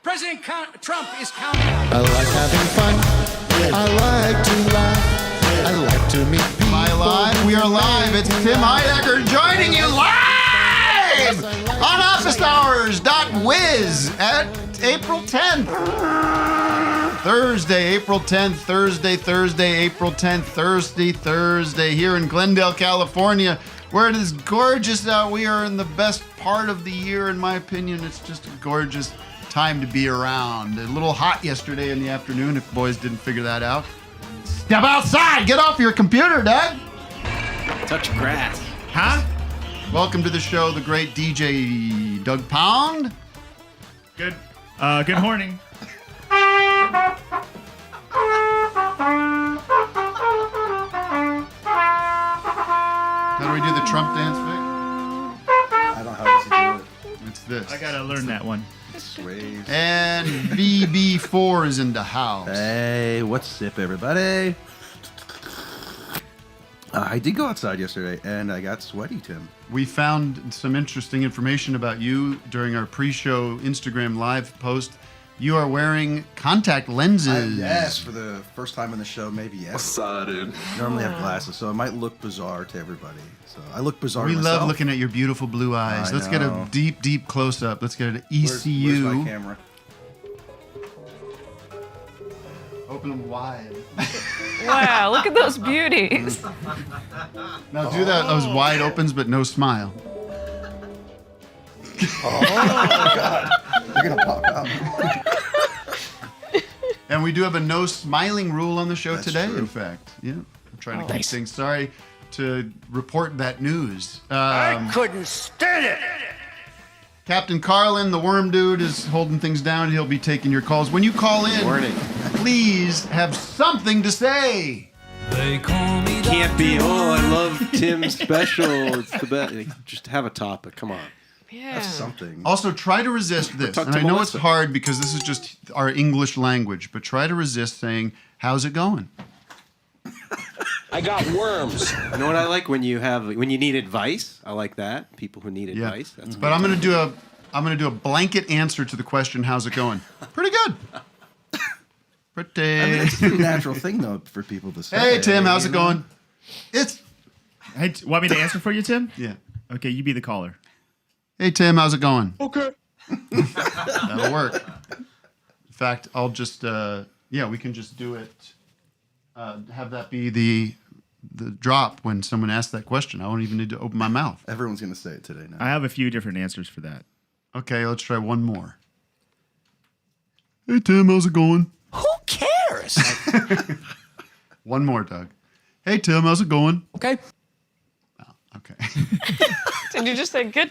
President Trump is counting out. I like having fun. I like to laugh. I like to meet people. Am I live? We are live. It's Tim Heidecker joining you live on OfficeHours.Wiz at April 10th. Thursday, April 10th, Thursday, April 10th, Thursday, here in Glendale, California, where it is gorgeous out. We are in the best part of the year, in my opinion. It's just a gorgeous time to be around. A little hot yesterday in the afternoon, if boys didn't figure that out. Step outside! Get off your computer, Doug! Touch grass. Huh? Welcome to the show, the great DJ Douggpound. Good morning. How do we do the Trump dance, Vic? I don't know how to do it. It's this. I gotta learn that one. Sways. And BB4 is in the house. Hey, what's up, everybody? I did go outside yesterday, and I got sweaty, Tim. We found some interesting information about you during our pre-show Instagram live post. You are wearing contact lenses. Yes, for the first time on the show, maybe ever. Excited. Normally I have glasses, so it might look bizarre to everybody. So I look bizarre We to myself. love looking at your beautiful blue eyes. I Let's get a know. deep close-up. Let's get an Where's ECU. my camera? Open them wide. Wow, look at those beauties. Now do that, those wide opens, but no smile. Oh, God. They're going to pop out. And we do have a no smiling rule on the show That's today, true. in fact. Yeah, I'm trying to keep things. Sorry to report that news. I Couldn't stand it. Captain Carlin, the worm dude, is holding things down. He'll be taking your calls. When you call in, Morning. please have something to say. Can't be. Oh, I love Tim's special. It's the best. Just have a topic. Come on. Yeah. That's something. Also, try to resist this. Talk And to I know Melissa. it's hard because this is just our English language, but try to resist saying, "How's it going?" I got worms. You know what I like when you need advice. I like that. People who need advice. That's But I'm gonna do a blanket answer to the question, "How's it going?" Pretty good. Pretty. I mean, it's a natural thing, though, for people to say. Hey Tim, how's you it know? going? It's Hey, want me to answer for you, Tim? yeah. Okay, you be the caller. Hey Tim, how's it going? Okay. That'll work. In fact, I'll just we can just do it. Have that be the drop when someone asks that question. I won't even need to open my mouth. Everyone's going to say it today now. I have a few different answers for that. Okay, let's try one more. Hey Tim, how's it going? Who cares? One more, Doug. Hey Tim, how's it going? Okay. Okay. Did you just say good?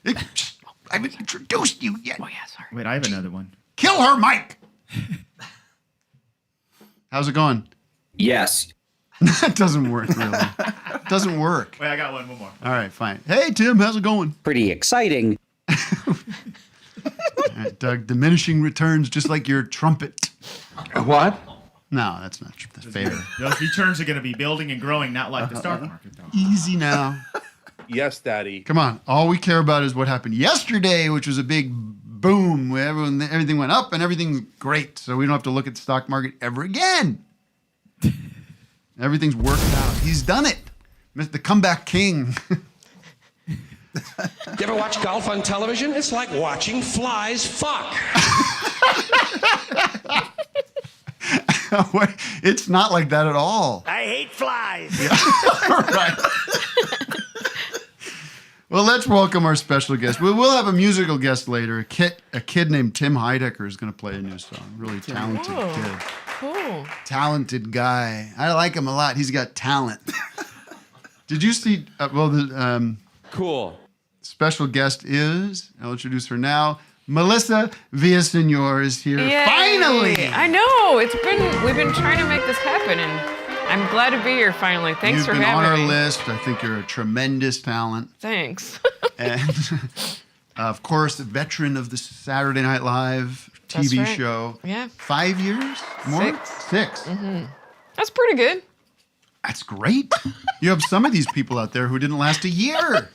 I haven't introduced you yet. Oh, yeah, sorry. Wait, I have another one. Kill her, Mike. How's it going? Yes. That doesn't work, really. Doesn't work. Wait, I got one more. All right, fine. Hey, Tim, how's it going? Pretty exciting. All right, Doug, diminishing returns just like your trumpet. What? No, that's not fair. Those returns are going to be building and growing, not like the stock market, though. Easy now. Yes, Daddy. Come on. All we care about is what happened yesterday, which was a big boom where everything went up and everything's great. So we don't have to look at the stock market ever again. Everything's worked out. He's done it. The comeback king. You ever watch golf on television? It's like watching flies fuck. It's not like that at all. I hate flies. Right. Well, let's welcome our special guest. We'll have a musical guest later. A kid named Tim Heidecker is going to play a new song. Really talented kid. Cool. Talented guy. I like him a lot. He's got talent. Did you see? The Cool. special guest is. I'll introduce her now. Melissa Villaseñor is here. Yay. Finally. I know. We've been trying to make this happen, and I'm glad to be here finally. Thanks You've for been having on our me. list. I think you're a tremendous talent. Thanks. And of course, a veteran of the Saturday Night Live That's TV right. show. Yeah. 5 years? More? 6. That's pretty good. That's great. You have some of these people out there who didn't last a year.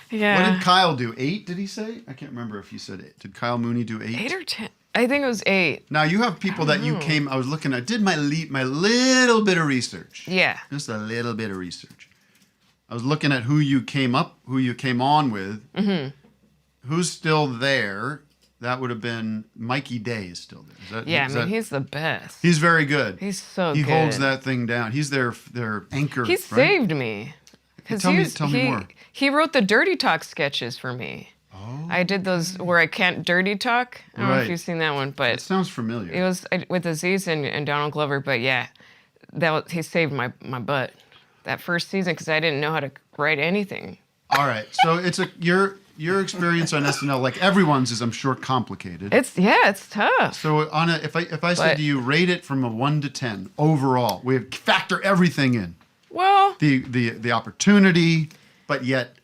Yeah. What did Kyle do? 8, did he say? I can't remember if he said 8. Did Kyle Mooney do 8? 8 or 10? I think it was 8. Now, you have people that you came... I was looking... I did my little bit of research. Yeah. Just a little bit of research. I was looking at who you came on with. Mm-hmm. Who's still there? That would have been Mikey Day is still there. He's the best. He's very good. He's so he good. He holds that thing down. He's their anchor. He saved me. Tell me more. He wrote the Dirty Talk sketches for me. Oh. I did those where I can't dirty talk. I don't know if you've seen that one, but it sounds familiar. It was with Aziz and Donald Glover, but yeah, he saved my butt that first season because I didn't know how to write anything. All right, so it's your experience on SNL, like everyone's, is I'm sure complicated. It's tough. So if I said to you, rate it from a 1 to 10 overall, we factor everything in. Well, the opportunity, but yet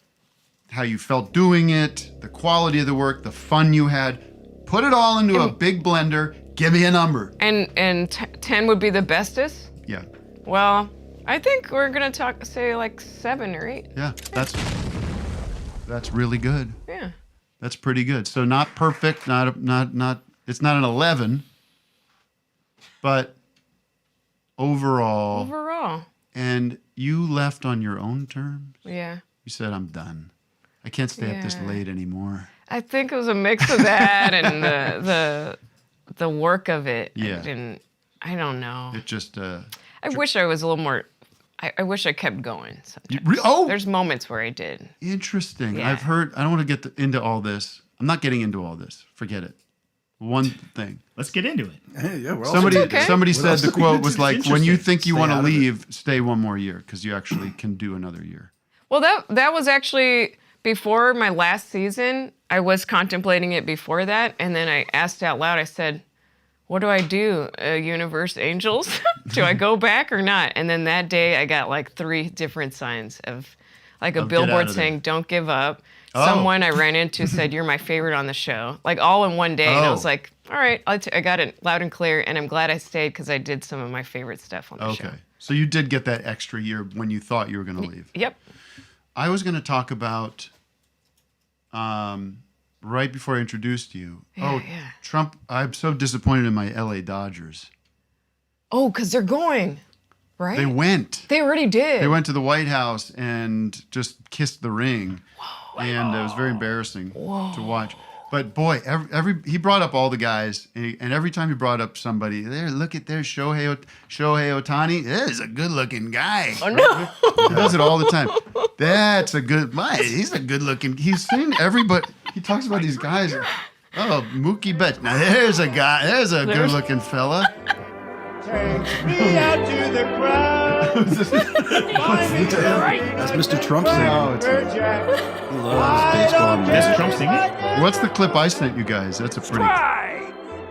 how you felt doing it, the quality of the work, the fun you had. Put it all into a big blender. Give me a number. And 10 would be the bestest? Yeah. Well, I think we're gonna say like 7 or 8. Yeah, that's really good. Yeah. That's pretty good. So not perfect, not it's not an 11, but overall. Overall. And you left on your own terms? Yeah. You said, I'm done. I can't stay up this late anymore. I think it was a mix of that and the work of it. Yeah. And I don't know. It just... I wish I was a little more... I wish I kept going sometimes. There's moments where I did. Interesting. Yeah. I've heard... I don't want to get into all this. I'm not getting into all this. Forget it. One thing. Let's get into it. Hey, yeah, somebody said the quote was like, when you think you want to leave, it. stay one more year because you actually can do another year. Well, that was actually before my last season. I was contemplating it before that, and then I asked out loud. I said, what do I do, Universe Angels? Do I go back or not? And then that day I got like 3 different signs of like a billboard saying, don't give up. Oh. Someone I ran into said, you're my favorite on the show. Like all in one day. And I was like, all right, I got it loud and clear. And I'm glad I stayed because I did some of my favorite stuff on the show. Okay. So you did get that extra year when you thought you were going to leave. Yep. I was going to talk about, right before I introduced you. Yeah. Trump, I'm so disappointed in my LA Dodgers. Oh, because they're going, right? They went. They already did. They went to the White House and just kissed the ring. And it was very embarrassing to watch. But boy, he brought up all the guys, and every time he brought up somebody, look at there, Shohei Ohtani. There's a good-looking guy. Oh no! He does it all the time. That's a good. He's a good-looking. He's seen everybody. He talks about these guys. Oh, Mookie Betts. Now there's a guy. There's a good-looking fella. Take me out to the crowd. That's Mr. Trump singing. No, it's He loves baseball. Is Trump singing? What's the clip I sent you guys? That's a pretty.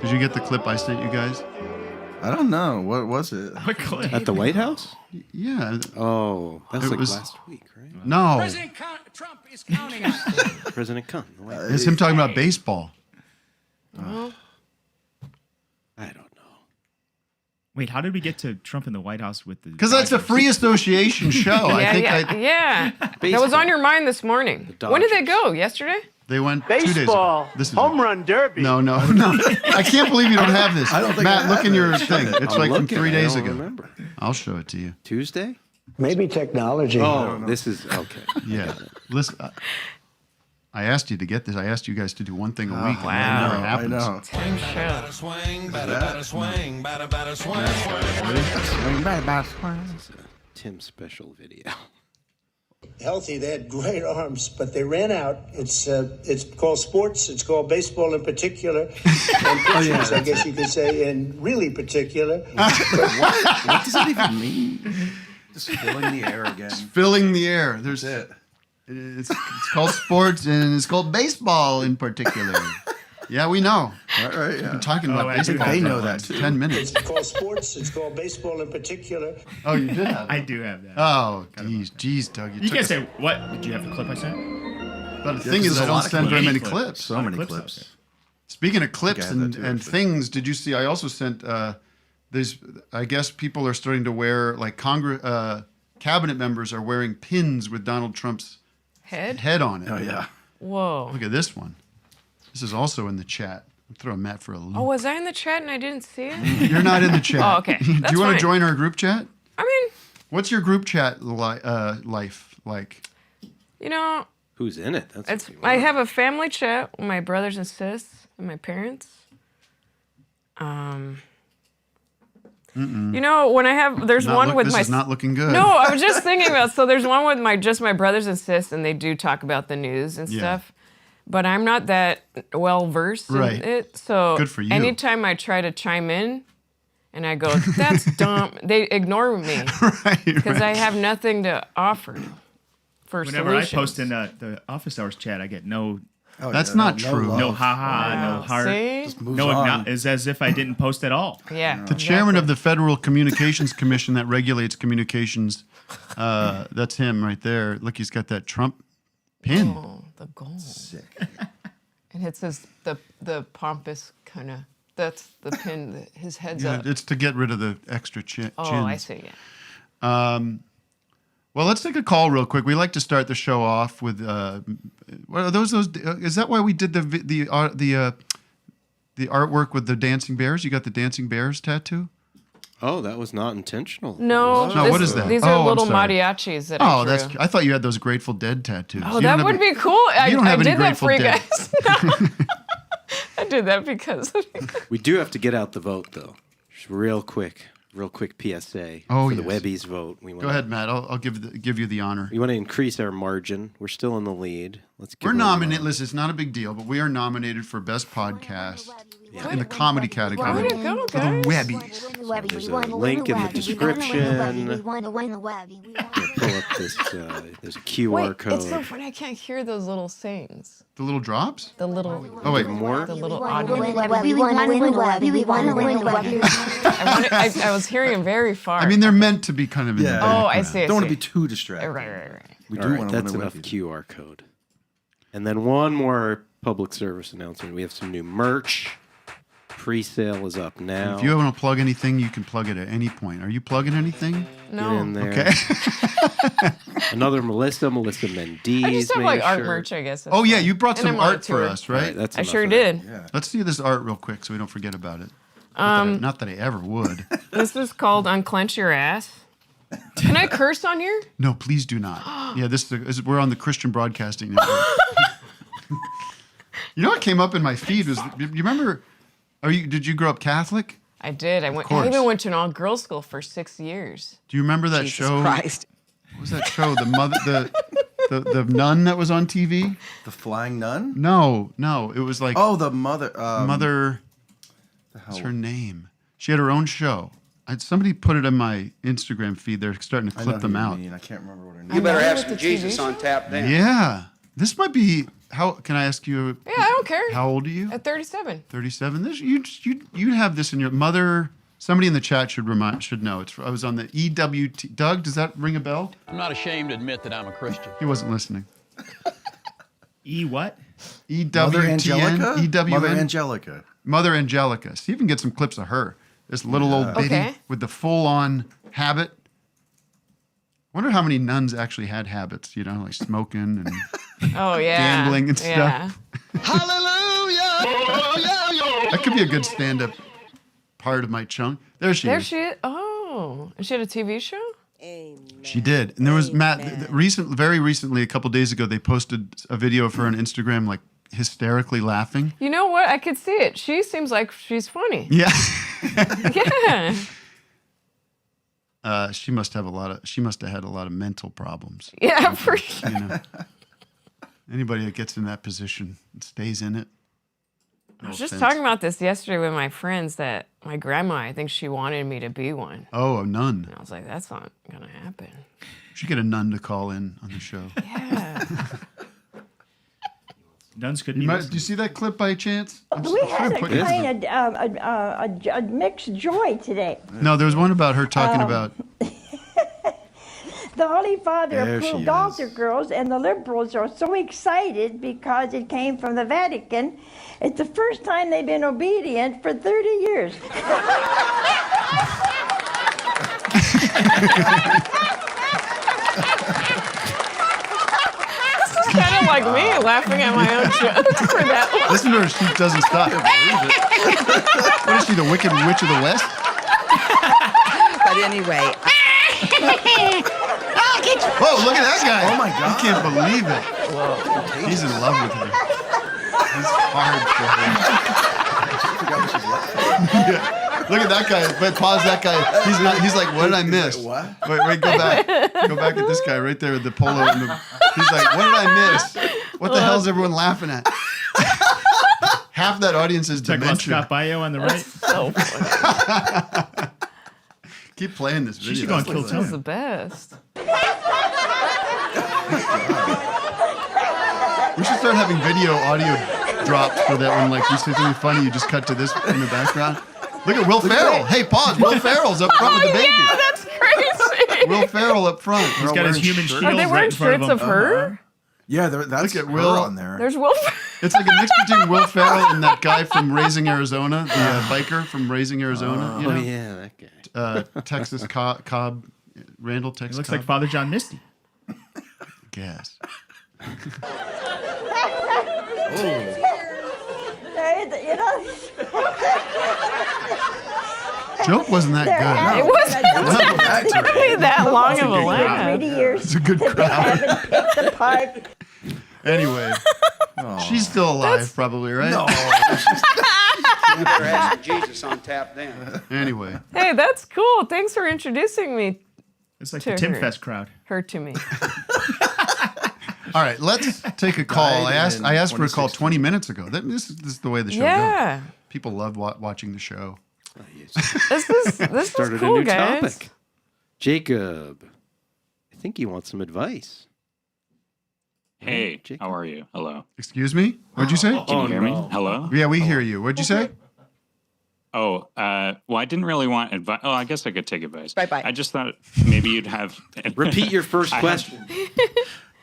Did you get the clip I sent you guys? I don't know. What was it? What clip? At the White House? Yeah. Oh, that's It like was- last week, right? No. Trump is counting us. President Khan. It's him talking about baseball. I don't know. Wait, how did we get to Trump in the White House with the? Because that's a free association show. Yeah. That was on your mind this morning. When did they go? Yesterday? They went 2 days ago. This is home run derby. No. I can't believe you don't have this. I don't think Matt, I look have in your it. thing. It's I'm like from looking. 3 days I don't ago. remember. I'll show it to you. Tuesday? Maybe technology. Oh, this is okay. Yeah. Listen, I asked you to get this. I asked you guys to do one thing a week. Wow. And it never I happens. know. Same show. Swing, better swing, better swing. It's a Tim special video. Healthy, they had great arms, but they ran out. It's called sports. It's called baseball in particular, and pitchers, I guess you could say, and really particular. What does that even mean? Just filling the air again. Filling the air. There's That's it. It's called sports and it's called baseball in particular. Yeah, we know. Right, We've yeah. been talking about I do baseball. They for know like that, too. 10 minutes. It's called sports. It's called baseball in particular. Oh, you did have I it. do have that. Oh, geez, Doug. You can't say what? Did you have the clip I sent? But the Yeah, thing 'cause is, I there's a don't lot of send very many clips. clips. So A lot many of clips clips. out Speaking of clips I have that too, and actually. things, did you see? I also sent. There's. I guess people are starting to wear like cabinet members are wearing pins with Donald Trump's head on it. Oh, yeah. Whoa. Look at this one. This is also in the chat. I'm throwing Matt for a loop. Oh, was I in the chat and I didn't see it? You're not in the chat. Oh, okay. Do you That's want fine. to join our group chat? I mean, What's your group chat life like? you know, Who's in it? That's it's. what we I want. have a family chat with my brothers and sis and my parents. You know, when I have, there's one with this my. is not looking good. No, I was just thinking about. So there's one with my brothers and sis, and they do talk about the news and Yeah. stuff. But I'm not that well versed in Right. it. So Good for you. anytime I try to chime in, and I go, "That's dumb," they ignore me because I have nothing to offer for Whenever solutions. I post in the office hours chat, I get no Oh, That's yeah, not no true. love. no haha, no heart. See? Just moves No, on. it's as if I didn't post at all. Yeah. The chairman of the Federal Communications Commission that regulates communications, that's him right there. Look, he's got that Trump pin. Oh, the gold. Sick. And it says the pompous kind of. That's the pin. His head's Yeah, up. it's to get rid of the extra chins. Oh, I see. Yeah. Well, let's take a call real quick. We like to start the show off with. What are those? Is that why we did the artwork with the dancing bears? You got the dancing bears tattoo? Oh, that was not intentional. No, No, what is that? These Oh, are I'm little sorry. mariachis that I Oh, drew. that's. I thought you had those Grateful Dead tattoos. Oh, You that don't would have be cool. I don't have any did that for you Grateful guys. I did that because. We do have to get out the vote, though. Just real quick PSA Oh, for the yes. Webbies vote. We Go wanna, ahead, Matt. I'll give you the honor. We want to increase our margin. We're still in the lead. Let's give We're them, nominated. Listen, it's not a big deal, but we are nominated for best podcast in the comedy category. Way to go, For the guys. Webbies. There's a link in the description. Pull up this. There's a QR Wait, code. it's so funny. I can't hear those little sayings. The little drops? The little. Oh wait, more. The little audio. We want to win the Webby. We want to win the Webby. I was hearing them very far. I mean, they're meant to be kind of in the Yeah. Oh, I background. see. I Don't want see. to be too distracted. Right. We All do right, want to that's win a enough Webby. QR code. And then one more public service announcement. We have some new merch. Pre-sale is up now. If you want to plug anything, you can plug it at any point. Are you plugging anything? Get in No. there. Okay. Another Melissa Mendiz. I just have made like a art shirt. merch, I guess. Oh yeah, you brought And some I'm on a art for tour. us, right? Right, that's I enough sure of that. did. Yeah. Let's see this art real quick so we don't forget about it. Not that I ever would. This is called Unclench Your Ass. Can I curse on here? No, please do not. Yeah, we're on the Christian Broadcasting Network. You know what came up in my feed was, you remember, did you grow up Catholic? I did. I course. even went to an all-girls school for 6 years. Do you remember that show? Christ. What was that show? The mother, the nun that was on TV? The Flying Nun? No, it was like Oh, the mother. Mother. What's her name? She had her own show. Somebody put it in my Instagram feed. They're starting to I know clip who them you out. mean. I can't remember what her name You is. better know have what some the Jesus TV on tap then. Yeah, this might be. How can I ask you? Yeah, I don't care. How old are you? At 37. 37. This you have this in your mother. Somebody in the chat should know. I was on the EWT. Doug, does that ring a bell? I'm not ashamed to admit that I'm a Christian. He wasn't listening. What? Mother Angelica? EWN. Mother Angelica. Mother Angelica. See, even get some clips of her. This little old bitty Okay. with the full-on habit. Wonder how many nuns actually had habits, like smoking and Oh, yeah. Gambling and Yeah. stuff. That could be a good stand-up part of my chunk. There she There is. she is. Oh. And she had a TV show? She did. And there was very recently, a couple days ago, they posted a video of her on Instagram, like hysterically laughing. You know what? I could see it. She seems like she's funny. Yeah. Yeah. She must have had a lot of mental problems. Yeah, for sure. Anybody that gets in that position and stays in it. I was just talking about this yesterday with my friends that my grandma, I think she wanted me to be one. Oh, a nun. And I was like, that's not going to happen. We should get a nun to call in on the show. Yeah. Nuns could Do be. you see that clip by chance? We had a mixed joy today. No, there was one about her talking about. The Holy Father There she approved is. altar girls, and the liberals are so excited because it came from the Vatican. It's the first time they've been obedient for 30 years. sound like me laughing at my own jokes for that long. Listen to her. She doesn't stop. What is she, the Wicked Witch of the West? But anyway. Whoa, look at that guy. Oh, my God. I can't believe it. Whoa. He's in love with her. He's hard for her. Yeah. Look at that guy. Wait, pause that guy. He's like, what did I miss? What? Wait, go back. Go back at this guy right there with the polo. He's like, what did I miss? What the hell is everyone laughing at? Half that audience is dementia. Scott Baio on the right. So funny. Keep playing this video. She should go and kill This is the Tim. best. We should start having audio drops for that when, like, you say something funny, you just cut to this in the background. Look at Will Ferrell. Hey, pause. Will Ferrell's up front with the baby. Yeah, that's crazy. Will Ferrell up front. He's got his human shield Are they right wearing in front shirts of of him. her? Yeah, that's Look at her Will. on there. There's Will. It's like a mix between Will Ferrell and that guy from Raising Arizona, the biker from Raising Arizona. You know? yeah, that guy. Texas Cobb, Randall, He Texas looks Cobb. like Father John Misty. Gas. You know, Joke wasn't that It good. wasn't really that long of a good laugh. 3 years. It's a good crowd. Haven't picked apart. Anyway, she's still alive, probably, right? No. Jesus on tap then. Anyway, Hey, that's cool. Thanks for introducing me. It's like To the Tim her. Fest crowd. Her to me. all right, let's take a call. Died I asked in for a call 2016. 20 minutes ago. This is the way the show Yeah. goes. People love watching the show. This is Started cool, a new guys. topic. Jacob, I think you want some advice. Hey, Jacob. how are you? Hello. Excuse me? What'd you say? Can you hear me? Hello? Yeah, we hear you. What'd you say? Oh, well, I didn't really want advice. Oh, I guess I could take advice. Bye-bye. I just thought maybe you'd have... Repeat your first I have- question.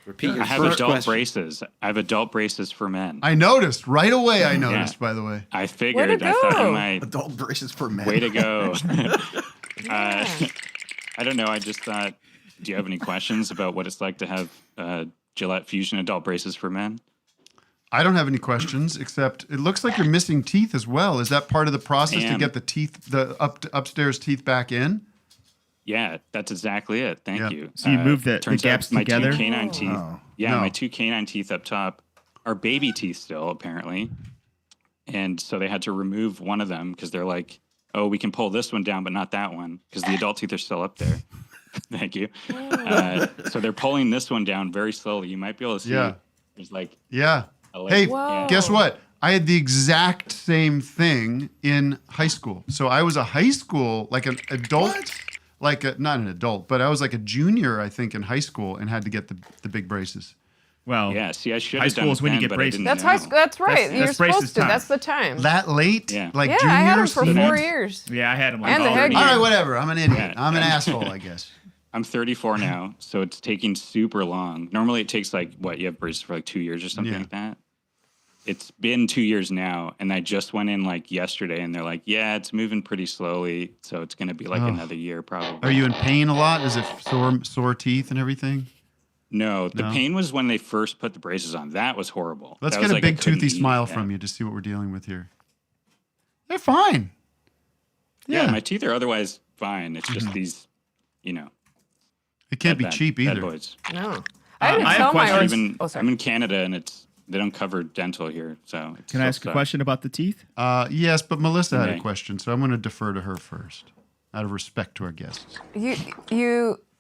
Repeat your I have first adult question. braces. I have adult braces for men. I noticed right away. I noticed, by the way. I figured. I thought you might... Adult braces for men. Way to go. I don't know. I just thought, do you have any questions about what it's like to have Gillette Fusion adult braces for men? I don't have any questions, except it looks like you're missing teeth as well. Is that part of the process to get the teeth, the upstairs teeth back in? Yeah, that's exactly it. Thank you. So you moved the turns gaps out my together? two canine teeth. Yeah, No. my two canine teeth up top are baby teeth still, apparently. And so they had to remove one of them because they're like, oh, we can pull this one down, but not that one because the adult teeth are still up there. Thank you. So they're pulling this one down very slowly. You might be able to see. Yeah. There's like Yeah. a Hey, yeah. guess what? I had the exact same thing in high school. So I was a high school, like an adult, not an adult, but I was like a junior, I think, in high school and had to get the big braces. Well, yeah. See, I should high have school done is it when you then, get but I braces. didn't That's know. high school. That's right. That's You're braces supposed to. time. That's the time. That late? Yeah. Like Yeah, junior? I had them for senior? 4 years. Yeah, I had them. And the head All gear. right, whatever. I'm an idiot. Yeah. I'm an asshole, I guess. I'm 34 now, so it's taking super long. Normally, it takes like you have braces for like 2 years or something Yeah. like that. It's been 2 years now, and I just went in like yesterday, and they're like, "Yeah, it's moving pretty slowly, so it's going to be like Oh. another year probably." Are you in pain a lot? Is it sore teeth and everything? No, the No? pain was when they first put the braces on. That was horrible. Let's That get was a like I big couldn't toothy eat. smile Yeah. from you to see what we're dealing with here. They're fine. Yeah, Yeah. my teeth are otherwise fine. It's just these, It can't be bad- cheap bad either. boys. No. I had to I have tell my questions. orth- Even, Oh, sorry. I'm in Canada, and they don't cover dental here, so. It's Can I still ask a sucks. question about the teeth? Yes, but Melissa had a Okay. question, so I'm going to defer to her first, out of respect to our guests.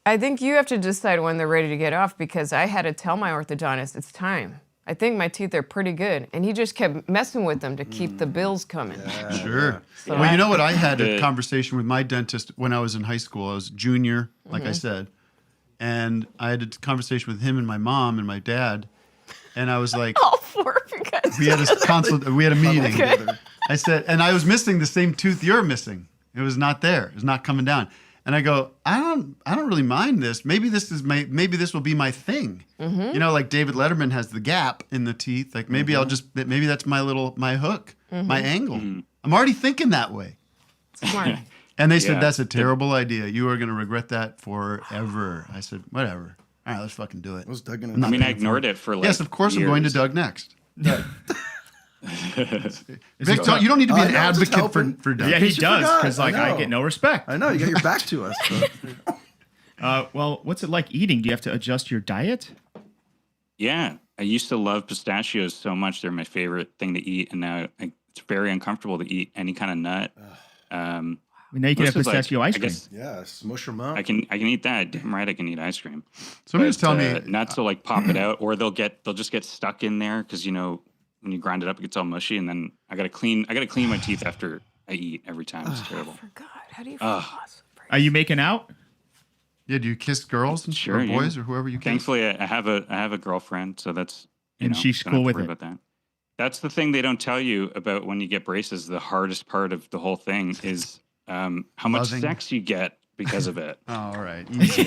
I think you have to decide when they're ready to get off because I had to tell my orthodontist it's time. I think my teeth are pretty good, and he just kept messing with them to keep the bills coming. Sure. So Well, I- you know what? I had a conversation with my dentist when I was in high school. I was junior, like I said. And I had a conversation with him and my mom and my dad. And I was like, All four of you guys. we had a meeting. Okay. I said, and I was missing the same tooth you're missing. It was not there. It was not coming down. And I go, I don't really mind this. Maybe this will be my thing. Mm-hmm. You know, like David Letterman has the gap in the teeth. Like maybe maybe that's my hook, my angle. I'm already thinking that way. Smart. And they said, Yeah. that's a terrible idea. You are going to regret that forever. I said, whatever. All right, let's fucking do it. Was Doug I'm gonna? not I mean, I paying for ignored it for like. Yes, of course I'm going to years. Doug next. Is Vic, he- you don't need to be I an know, just advocate helping. for Doug. Yeah, he You does forgot. because like I know. get no respect. I know you got your back to us. So. Well, what's it like eating? Do you have to adjust your diet? Yeah, I used to love pistachios so much; they're my favorite thing to eat, and now it's very uncomfortable to eat any kind of nut. Now you can have Most of, pistachio ice I cream. guess Yeah, smush them up. I can eat that. Damn right, I can eat ice cream. Somebody was telling me nuts will like pop it out, or they'll just get stuck in there because when you grind it up, it gets all mushy, and then I gotta clean my teeth after I eat every time. It's terrible. God, how do you floss? Are you making out? Yeah, do you kiss girls and Sure, or boys yeah. or whoever you kiss? Thankfully, I have a girlfriend, so that's And she's don't have cool to with worry it. about that. That's the thing they don't tell you about when you get braces. The hardest part of the whole thing is how much Loving. sex you get because of it. Oh, all right. Easy.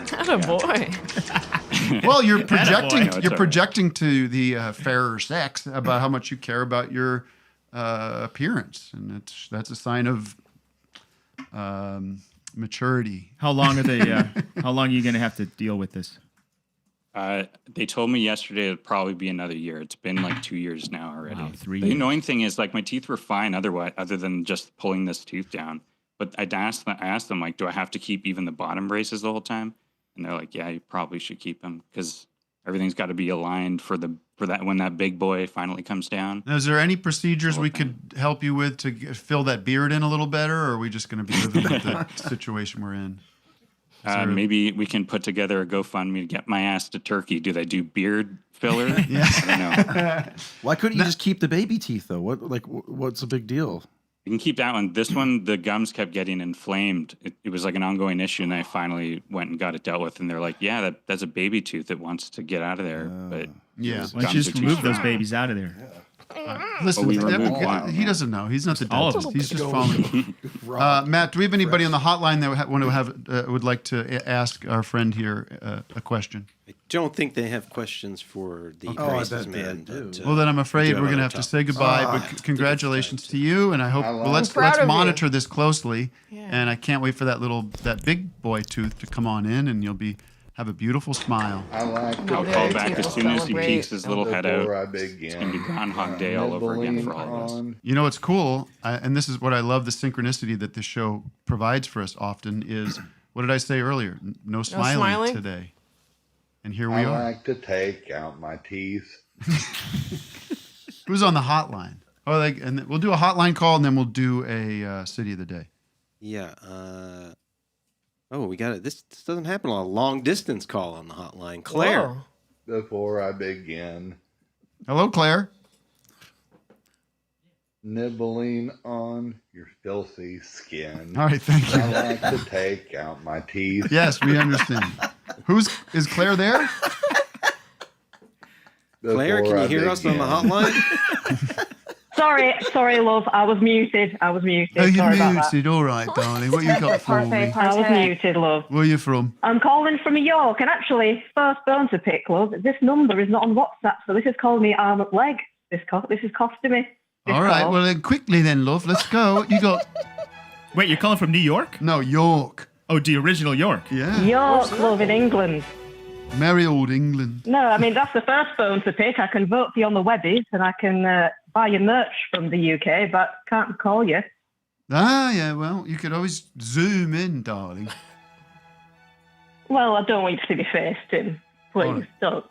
What a boy. Well, you're No, projecting. it's You're all projecting to the fairer sex about how much you care about your appearance, and that's a sign of maturity. How long are they? How long are you going to have to deal with this? They told me yesterday it'd probably be another year. It's been like 2 years now already. Wow, 3 The years. annoying thing is like my teeth were fine other than just pulling this tooth down. But I asked them like, do I have to keep even the bottom braces the whole time? And they're like, yeah, you probably should keep them because everything's got to be aligned for that when that big boy finally comes down. Now, is there any procedures we could help you with to fill that beard in a little better, or are we just going to be living with the situation we're in? Maybe we can put together a GoFundMe to get my ass to Turkey. Do they do beard filler? Yeah. I don't know. Why couldn't you just keep the baby teeth though? What's the big deal? You can keep that one. This one, the gums kept getting inflamed. It was like an ongoing issue, and I finally went and got it dealt with. And they're like, "Yeah, that's a baby tooth that wants to get out of there." But Yeah. his Why don't gums you are just too remove strong. those babies out of there? Listen, we removed one. he doesn't know. He's not the All of dentist. them. He's just following. Matt, do we have anybody on the hotline that would like to ask our friend here a question? I don't think they have questions for the Oh, I braces bet they man. do. But, Well, then I'm afraid do we're have going to other have to topics. say goodbye. Ah, But congratulations to you, and I hope let's proud of you. monitor this closely. Yeah. And I can't wait for that big boy tooth to come on in, and you'll have a beautiful smile. I like I'll Yeah, call the back teeth as will soon as he celebrate. peeks his little head out. I It's gonna be begin. Groundhog Day all over again for all of us. You know what's cool, and this is what I love, the synchronicity that this show provides for us often is, what did I say earlier? No smiling, smiling? today. And here we I are. like to take out my teeth. Who's on the hotline? Oh, and we'll do a hotline call, and then we'll do a city of the day. Yeah. We got it. This doesn't happen a lot. Long distance call on the hotline. Claire. Whoa. Before I begin, Hello, Claire. nibbling on your filthy skin. All right, thank you. I like to take out my teeth. Yes, we understand. Is Claire there? Claire, Before can you I hear us on the begin. hotline? Sorry, love. I was muted. Oh, Sorry you're about that. muted. All right, darling. What you got for me? I was muted, love. Where are you from? I'm calling from York, and actually, first bone to pick, love. This number is not on WhatsApp, so this is calling me arm up leg. This is costing me. This All right, call. well then quickly then, love. Let's go. What you got? Wait, you're calling from New York? No, York. Oh, the original York. Yeah. York, love, in England. Merry old England. No, I mean, that's the first bone to pick. I can vote for you on the Webbies, and I can buy your merch from the UK, but can't call you. Ah, yeah, well, you could always zoom in, darling. Well, I don't want you to see my face, Tim. Please, All right. don't.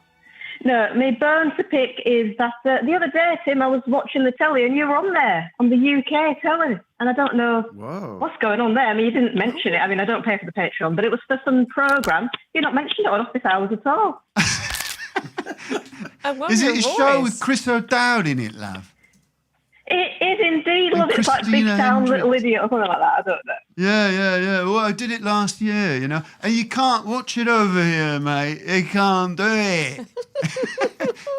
No, my bone to pick is that the other day, Tim, I was watching the telly and you were on there, on the UK telly, and I don't know what's going on there. I mean, you didn't mention it. I mean, I don't pay for the Patreon, but it was for some programme. You're not mentioning it on Office Hours at all. I love Is your it a voice. show with Chris O'Dowd in it, love? It is indeed, And love. It's like Big Christina Town Hendricks. Little Idiot or something like that. I don't know. Yeah. Well, I did it last year, you know. And you can't watch it over here, mate. You can't do it.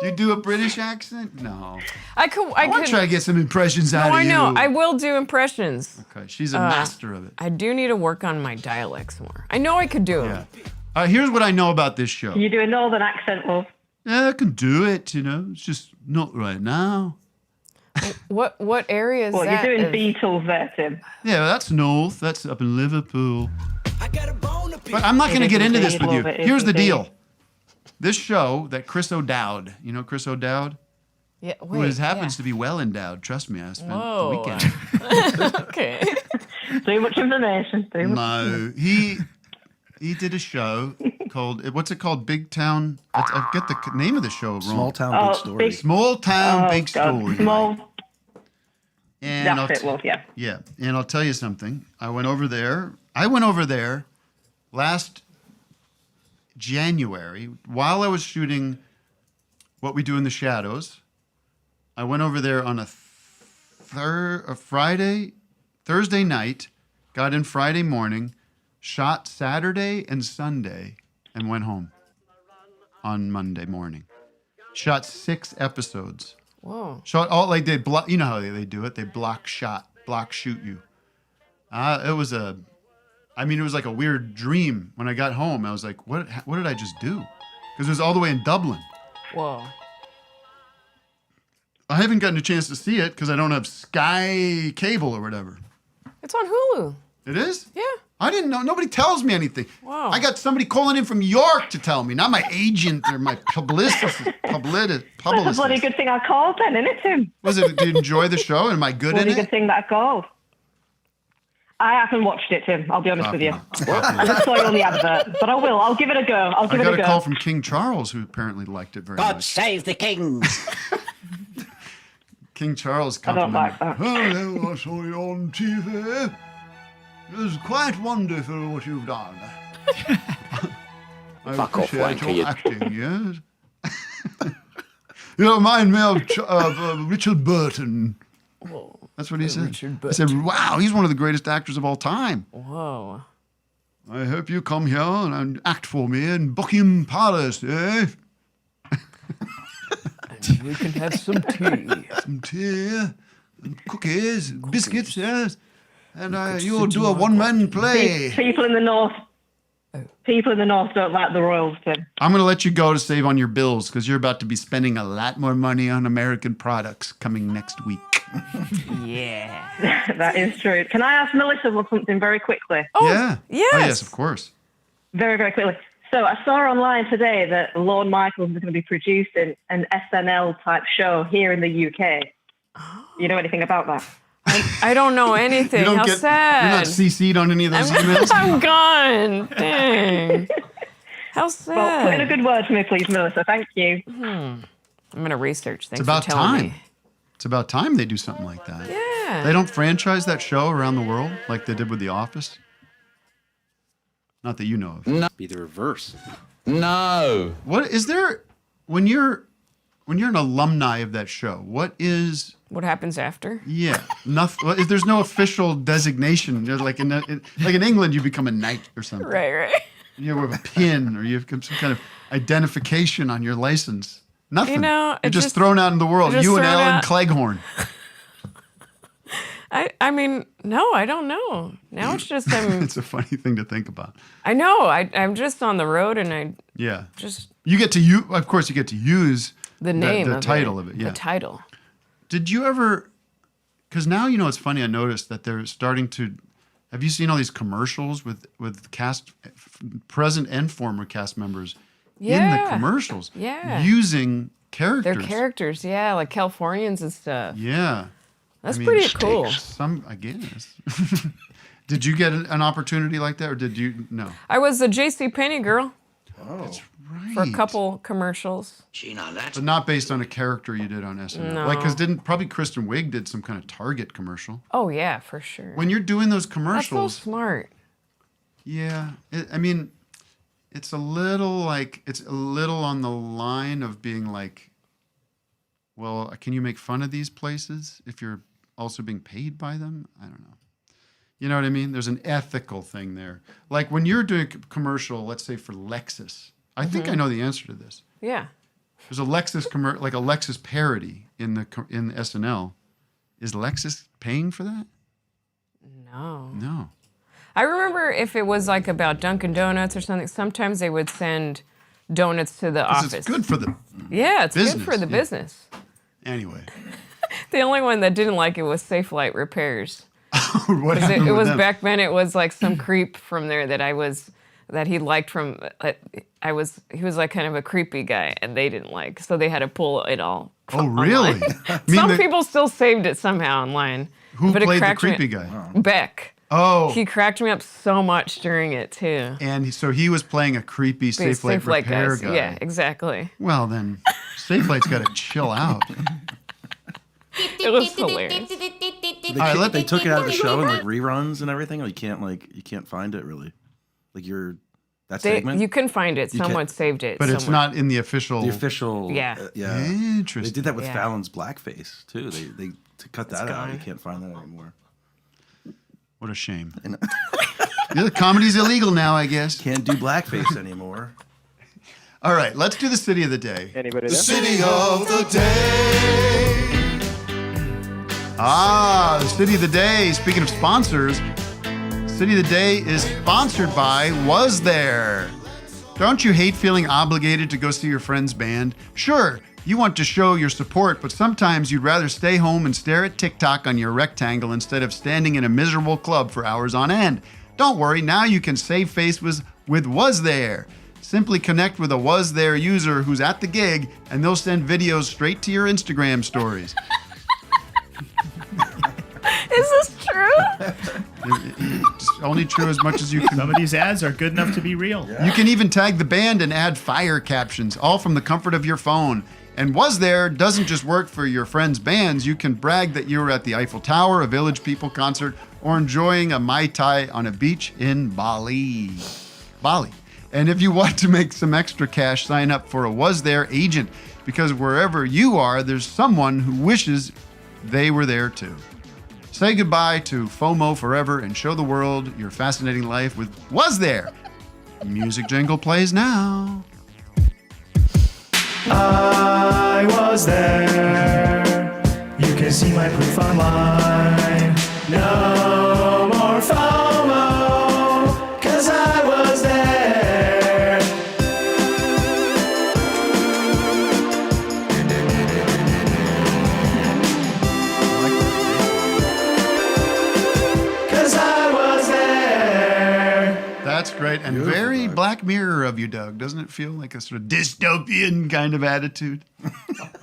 Do you do a British accent? No. I could try to get some impressions out No, of I you. know. I will do impressions. Okay, she's a master of it. I do need to work on my dialects more. I know I could do it. Here's what I know about this show. Can you do a northern accent, love? Yeah, I can do it, you know. It's just not right now. What area is Well, that? you're doing of- Beatles there, Tim. Yeah, well, that's north. That's up in Liverpool. I got a bone to But I'm not going to get into this with you. Love it, Here's the indeed. deal. This show that Chris O'Dowd, you know Chris O'Dowd? Yeah, Who happens to be well endowed. Trust me, I spent Whoa. the weekend. Okay. Too much information. No, he did a show called, what's it called? Big Town. I get the name of the show wrong. Small Town Big Story. Small Town Big God. Story. Small. And That's it, love, yeah. Yeah, and I'll tell you something. I went over there last January while I was shooting What We Do in the Shadows. I went over there on a Thursday night, got in Friday morning, shot Saturday and Sunday, and went home on Monday morning. Shot 6 episodes. Whoa. Shot all like they block. You know how they do it. They block shoot you. It was like a weird dream. When I got home, I was like, what did I just do? Because it was all the way in Dublin. Whoa. I haven't gotten a chance to see it because I don't have Sky Cable or whatever. It's on Hulu. It is? Yeah. I didn't know. Nobody tells me anything. Wow. I got somebody calling in from York to tell me, not my agent or my publicist. That's a bloody good thing I called then, isn't it, Tim? Did you enjoy the show? Am I good in Bloody it? good thing that I called. I haven't watched it, Tim. I'll be honest with you. I just saw it on the advert, but I will. I'll give it a go. I got a call from King Charles, who apparently liked it very much. God save the king. King Charles I don't like that. Hello, I saw you on TV. It was quite wonderful what you've done. I Fuck off, appreciate wanker, you- your acting, yes? You remind me of Richard Burton. Whoa. That's what he said. Richard I said, wow, he's one of the greatest actors of all time. Whoa. I hope you come here and act for me in Buckingham Palace, eh? And we can have some tea. Some tea and cookies, biscuits, yes. And you'll do a one-man play. People in the north. People in the north don't like the royals, Tim. I'm going to let you go to save on your bills because you're about to be spending a lot more money on American products coming next week. Yeah. That is true. Can I ask Melissa something very quickly? Yeah. Yes. Oh, yes, of course. Very, very quickly. So I saw online today that Lorne Michaels is going to be producing an SNL-type show here in the UK. You know anything about that? I don't know anything. How sad. You're not CC'd on any of those emails? I'm gone. Dang. How sad. Well, put in a good word for me, please, Melissa. Thank you. I'm going to research. Thanks It's about for telling time. me. It's about time they do something like that. Yeah. They don't franchise that show around the world like they did with The Office? Not that you know of. Be the reverse. No. What is there when you're an alumni of that show? What happens after? Yeah, nothing. There's no official designation. There's like in England, you become a knight or something. Right. You have a pin or you have some kind of identification on your license. Nothing. You know, you're just thrown out in the world. just You and thrown Alan out. Cleghorn. I mean, no, I don't know. Now it's just It's a funny thing to think about. I know. I'm just on the road and I Yeah. just You get to use. Of course, you get to use the name the of title of it. Yeah. The title. Did you ever? Because now it's funny. I noticed that they're starting to. Have you seen all these commercials with cast, present and former cast members in the commercials? Yeah. Using characters. They're characters, yeah, like Californians and stuff. Yeah. That's pretty cool. Some, I guess. Did you get an opportunity like that, or did you? No. I was a JCPenney girl. Oh, that's right. For a couple commercials. But not based on a character you did on SNL. No. Like, because probably Kristen Wiig did some kind of Target commercial. Oh yeah, for sure. When you're doing those That's commercials. so smart. Yeah, it's a little on the line of being like, well, can you make fun of these places if you're also being paid by them? I don't know. You know what I mean? There's an ethical thing there. Like when you're doing a commercial, let's say for Lexus. I think I know the answer to this. Yeah. There's a Lexus like a Lexus parody in SNL. Is Lexus paying for that? No. No. I remember if it was like about Dunkin' Donuts or something, sometimes they would send donuts to the 'Cause office. It's good for the it's business, good for the business. Anyway. The only one that didn't like it was Safe Light Repairs. What happened it with was them? back then. It was like some creep from there that I was that he liked from he was like kind of a creepy guy, and they didn't like, so they had to pull it all. Oh, really? Some people still saved it somehow online. Who but it played the cracked creepy guy? Beck. Oh. He cracked me up so much during it too. And so he was playing a creepy Safe Light repair guy. Yeah, exactly. Well, then Safe Light's got to chill out. It was hilarious. They took it out of the show and like reruns and everything. Or you can't find it really. Like segment. You can find it. Someone saved it. But it's not in the official. The official. Yeah. Yeah. Interesting. They did that with Fallon's blackface too. They to cut that out. You can't find that anymore. What a shame. Yeah, the comedy's illegal now, I guess. Can't do blackface anymore. All right, let's do the city of the day. The city of the day. The city of the day. Speaking of sponsors, city of the day is sponsored by WasThere. Don't you hate feeling obligated to go see your friend's band? Sure, you want to show your support, but sometimes you'd rather stay home and stare at TikTok on your rectangle instead of standing in a miserable club for hours on end. Don't worry, now you can save face with WasThere. Simply connect with a WasThere user who's at the gig, and they'll send videos straight to your Instagram stories. Is this true? It's only true as much as you can. Some of these ads are good enough to be real. Yeah. You can even tag the band and add fire captions, all from the comfort of your phone. And WasThere doesn't just work for your friends' bands. You can brag that you were at the Eiffel Tower, a Village People concert, or enjoying a Mai Tai on a beach in Bali. And if you want to make some extra cash, sign up for a WasThere agent, because wherever you are, there's someone who wishes they were there too. Say goodbye to FOMO forever and show the world your fascinating life with WasThere. Music jingle plays now. I was there. You can see my proof online. No more FOMO, 'cause I was there. 'Cause I was there. That's great. And very Black Mirror of you, Doug. Doesn't it feel like a sort of dystopian kind of attitude?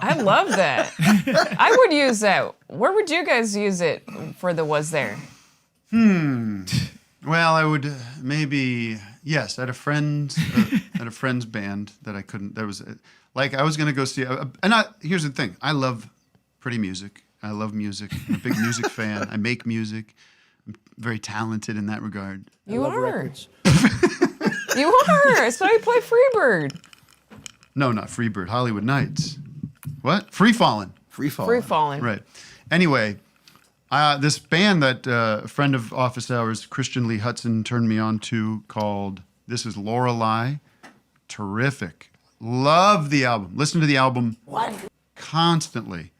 I love that. I would use that. Where would you guys use it for the WasThere? Well, I would maybe, yes, at a friend's band that I couldn't. There was like I was going to go see. Here's the thing. I love pretty music. I love music. I'm a big music fan. I make music. I'm very talented in that regard. You are. You are. I saw you play Freebird. No, not Freebird. Hollywood Nights. What? Free Fallin'. Free Fallin'. Right. Anyway, this band that a friend of Office Hours, Christian Lee Hudson, turned me on to called This Is Lorelei. Terrific. Love the album. Listen to the album constantly.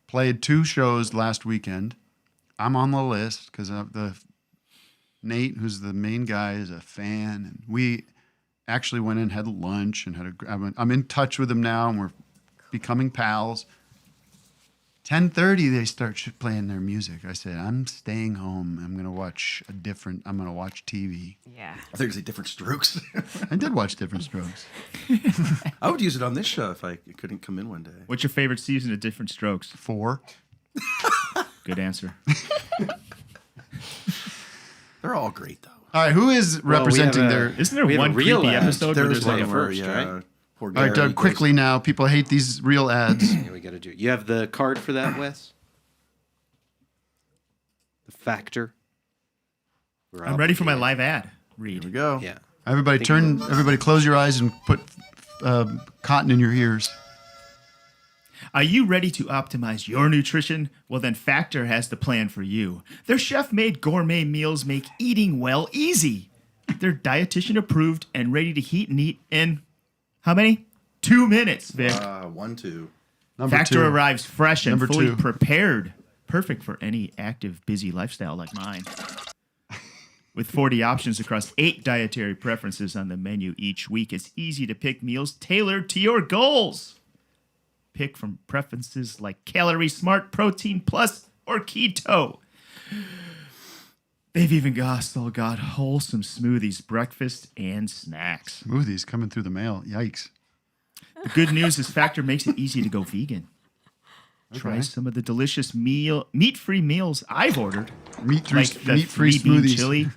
Played 2 shows last weekend. I'm on the list because Nate, who's the main guy, is a fan, and we actually went and had lunch and I'm in touch with him now, and we're becoming pals. 10:30 they start playing their music. I said, I'm staying home. I'm gonna watch TV. Yeah. I think it's Different Strokes. I did watch Different Strokes. I would use it on this show if I couldn't come in one day. What's your favorite season of Different Strokes? 4. Good answer. They're all great though. All right, who is representing their? Isn't there one creepy episode where there's like a first, right? All right, Doug, quickly now. People hate these real ads. Yeah, we got to do it. You have the card for that, Wes? The factor. I'm ready for my live ad. Read. Here we go. Yeah. Everybody close your eyes and put cotton in your ears. Are you ready to optimize your nutrition? Well, then Factor has the plan for you. Their chef-made gourmet meals make eating well easy. They're dietitian approved and ready to heat and eat in how many? 2 minutes, Vic. 1, 2. Factor arrives fresh and fully 2. prepared. Perfect for any active, busy lifestyle like mine. With 40 options across 8 dietary preferences on the menu each week, it's easy to pick meals tailored to your goals. Pick from preferences like Calorie Smart, Protein Plus, or Keto. They've even also got wholesome smoothies, breakfast, and snacks. Smoothies coming through the mail. Yikes. The good news is Factor makes it easy to go vegan. Try some of the delicious meat-free meals I've ordered. Meat-free three-bean smoothies. chili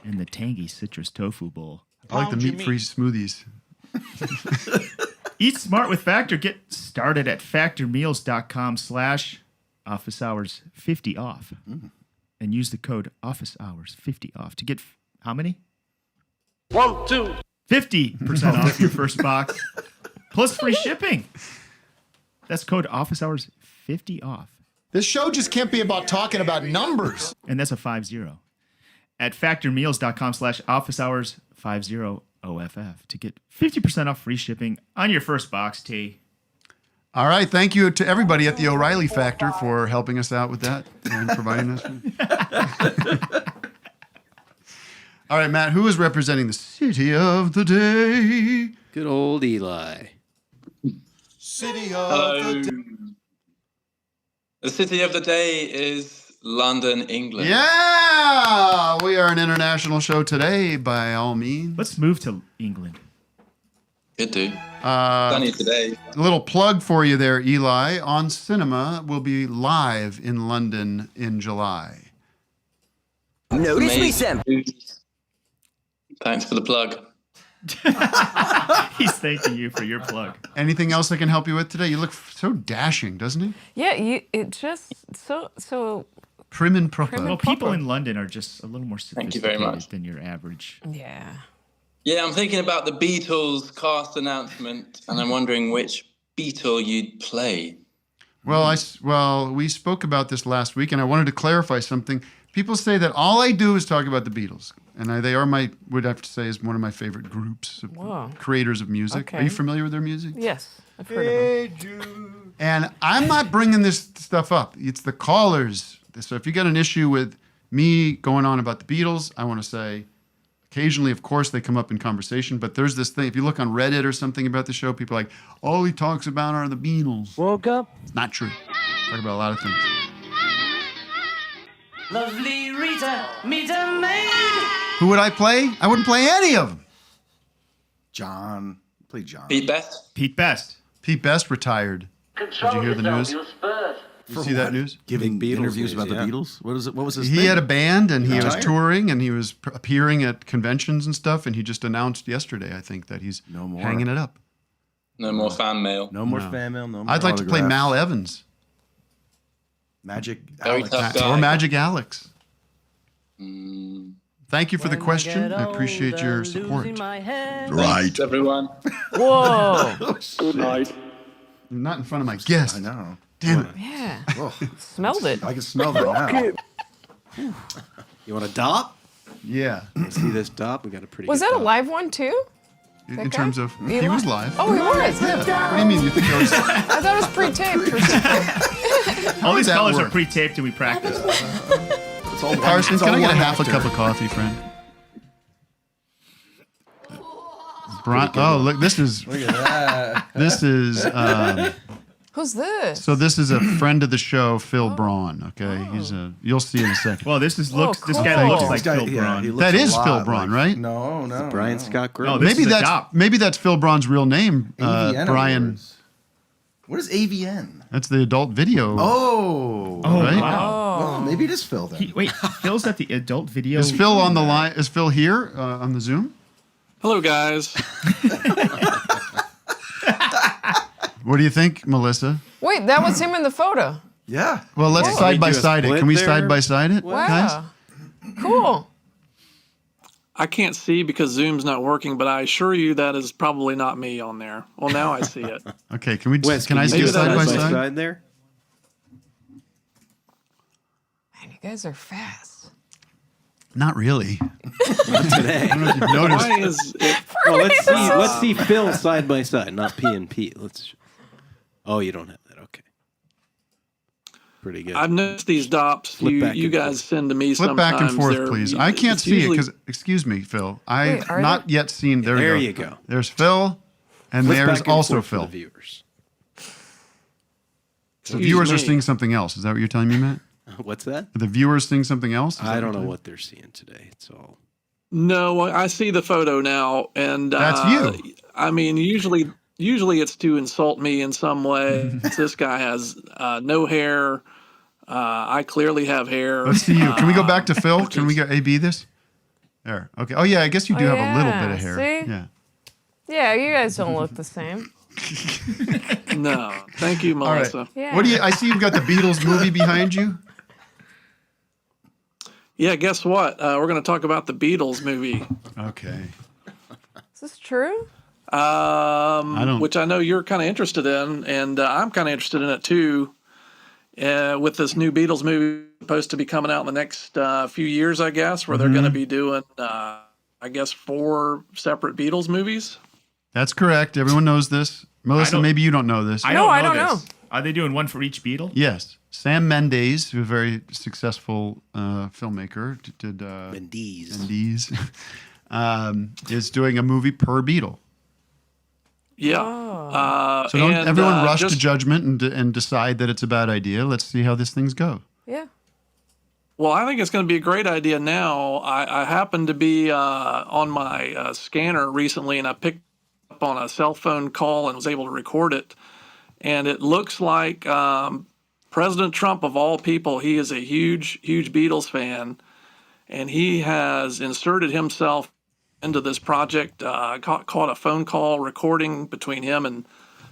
and the tangy citrus tofu bowl. I like the meat-free smoothies. Eat smart with Factor. Get started at factormeals.com/officehours50 off. And use the code officehours50 off to get how many? 1, 2. 50% off your first box plus free shipping. That's code officehours50 off. This show just can't be about talking about numbers. And that's a 50. At factormeals.com/officehours50OFF to get 50% off free shipping on your first box, T. All right. Thank you to everybody at the O'Reilly Factor for helping us out with that and providing us. All right, Matt, who is representing the city of the day? Good old Eli. City Hello. The city of the day is London, England. Yeah! We are an international show today, by all means. Let's move to England. Good dude. Sunny today. A little plug for you there, Eli. On Cinema will be live in London in July. Notice me, Sam. Thanks for the plug. He's thanking you for your plug. Anything else I can help you with today? You look so dashing, doesn't he? Yeah, it just so prim and proper. Well, people in London are just a little more Thank you very sophisticated much. than your average. Yeah. Yeah, I'm thinking about the Beatles cast announcement, and I'm wondering which Beatle you'd play. Well, we spoke about this last week, and I wanted to clarify something. People say that all I do is talk about the Beatles, and they are would have to say, is one of my favorite groups of Whoa. creators of music. Okay. Are you familiar with their music? Yes, I've heard of them. And I'm not bringing this stuff up. It's the callers. So if you got an issue with me going on about the Beatles, I want to say, occasionally, of course, they come up in conversation, but there's this thing. If you look on Reddit or something about the show, people are like, all he talks about are the Beatles. Woke up. It's not true. Talk about a lot of things. Lovely Rita, meet a maid. Who would I play? I wouldn't play any of them. John. Play John. Pete Best. Pete Best. Pete Best retired. Did you hear the news? You see that news? Giving Beatles interviews news, about yeah. the Beatles? What is it? What was his He thing? had a band, and he was Retired. touring, and he was appearing at conventions and stuff, and he just announced yesterday, I think, that he's more. hanging it up. No more fan mail. No more fan mail. No more I'd like to play autographs. Mal Evans. Magic Very Alex. tough guy. Or Magic Alex. Thank you for the question. I appreciate your support. Thanks, everyone. Whoa. Good night. You're not in front of my guest. I know. Damn it. Yeah. Oh, Smelled it. I can smell that now. You want a dop? Yeah. You see this dop? We got a pretty Was good that a dop. live one too? In terms of, He he was li- live. Oh, he was. Yeah. What do you mean? You think I was? I thought it was pre-taped or something. All these that callers are work? pre-taped and we practice. It's all Carson, it's can all I get a one half a actor. cup of coffee, friend? Braun, oh, look, this is. Look at that. This is. Who's this? So this is a friend of the show, Phil Braun. Okay, he's a. You'll see in a second. Well, this is Oh, this cool. guy looks This like guy- Phil yeah, Braun. he looks That a is lot Phil Braun, like- right? No. Brian Scott Grill. No, this Maybe is a that's dop. Phil Braun's real name. AVN Brian. Awards. What is AVN? That's the adult video. Oh. Right? Wow. Well, maybe it is Phil then. Wait, Phil's at the adult video. Is Phil on the line? Is Phil here on the Zoom? Hello, guys. What do you think, Melissa? Wait, that was him in the photo. Yeah. Well, let's Yeah, can side we by do a side it. split Can we there? side by side it, guys? Wow. Cool. I can't see because Zoom's not working, but I assure you that is probably not me on there. Well, now I see it. Okay, can we? Wes, can I you see do a side by side side? there? Man, you guys are fast. Not really. Today. I don't know if you've noticed. Why is it? Well, let's see Phil side by side, not P and P. Let's. Oh, you don't have that. Okay. Pretty good. I've noticed these dops Flip back you and guys send to me Flip sometimes. back and forth, They're- please. I can't it's see it usually- because, excuse me, Phil. I've Wait, are not yet seen. There, There we you go. There's Phil, and Flip there's back and also forth for Phil. the viewers. The viewers are me. seeing something else. Is that what you're telling me, Matt? What's that? Are the viewers seeing something else? I don't know what they're seeing today. It's all. No, I see the photo now, and That's you. I mean, usually it's to insult me in some way. This guy has no hair. I clearly have hair. Let's see you. Can we go back to Phil? Can we get AB this? There. Okay. Oh yeah, I guess you do have a little bit of hair. See? Yeah. Yeah, you guys don't look the same. No, thank you, All right. Melissa. Yeah. What do you? I see you've got the Beatles movie behind you. Yeah, guess what? We're going to talk about the Beatles movie. Okay. Is this true? Which I know you're kind of interested in, and I'm kind of interested in it too. With this new Beatles movie supposed to be coming out in the next few years, I guess, where they're going to be doing, I guess, 4 separate Beatles movies. That's correct. Everyone knows this. Melissa, maybe you don't know this. I don't know. Are they doing one for each Beatle? Yes. Sam Mendes, who's a very successful filmmaker, did Mendes is doing a movie per Beatle. Yeah. So don't everyone rush just- to judgment and decide that it's a bad idea. Let's see how these things go. Yeah. Well, I think it's going to be a great idea now. I happened to be on my scanner recently, and I picked up on a cell phone call and was able to record it. And it looks like President Trump, of all people, he is a huge Beatles fan, and he has inserted himself into this project. Caught a phone call recording between him and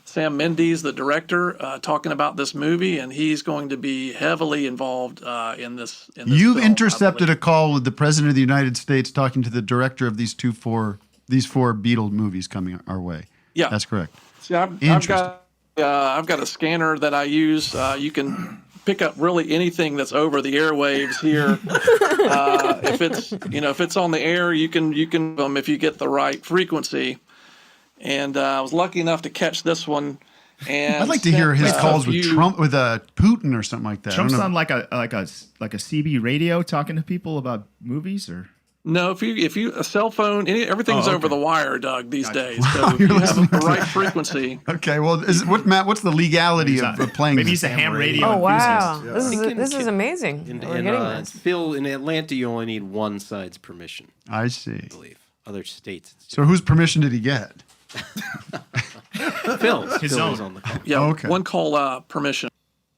Sam Mendes, the director, talking about this movie, and he's going to be heavily involved in this. You've intercepted a call with the President of the United States talking to the director of these four Beatle movies coming our way. Yeah, that's correct. See, I've got a scanner that I use. You can pick up really anything that's over the airwaves here. If it's on the air, you can if you get the right frequency. And I was lucky enough to catch this one. And I'd like to hear his calls with Trump, with Putin or something like that. Trump's on like a CB radio talking to people about movies, or no? If you a cell phone, everything's over the wire, Doug, these days. Wow, so if you have the right frequency. Okay, well, Matt? What's the legality of playing? Maybe this? he's a ham radio. Oh wow, enthusiast. this is amazing. We're getting this. Phil, in Atlanta, you only need one side's permission. I see. I believe other states. So whose permission did he get? Phil's. His Phil own. was on the call. Yeah, okay. one call permission.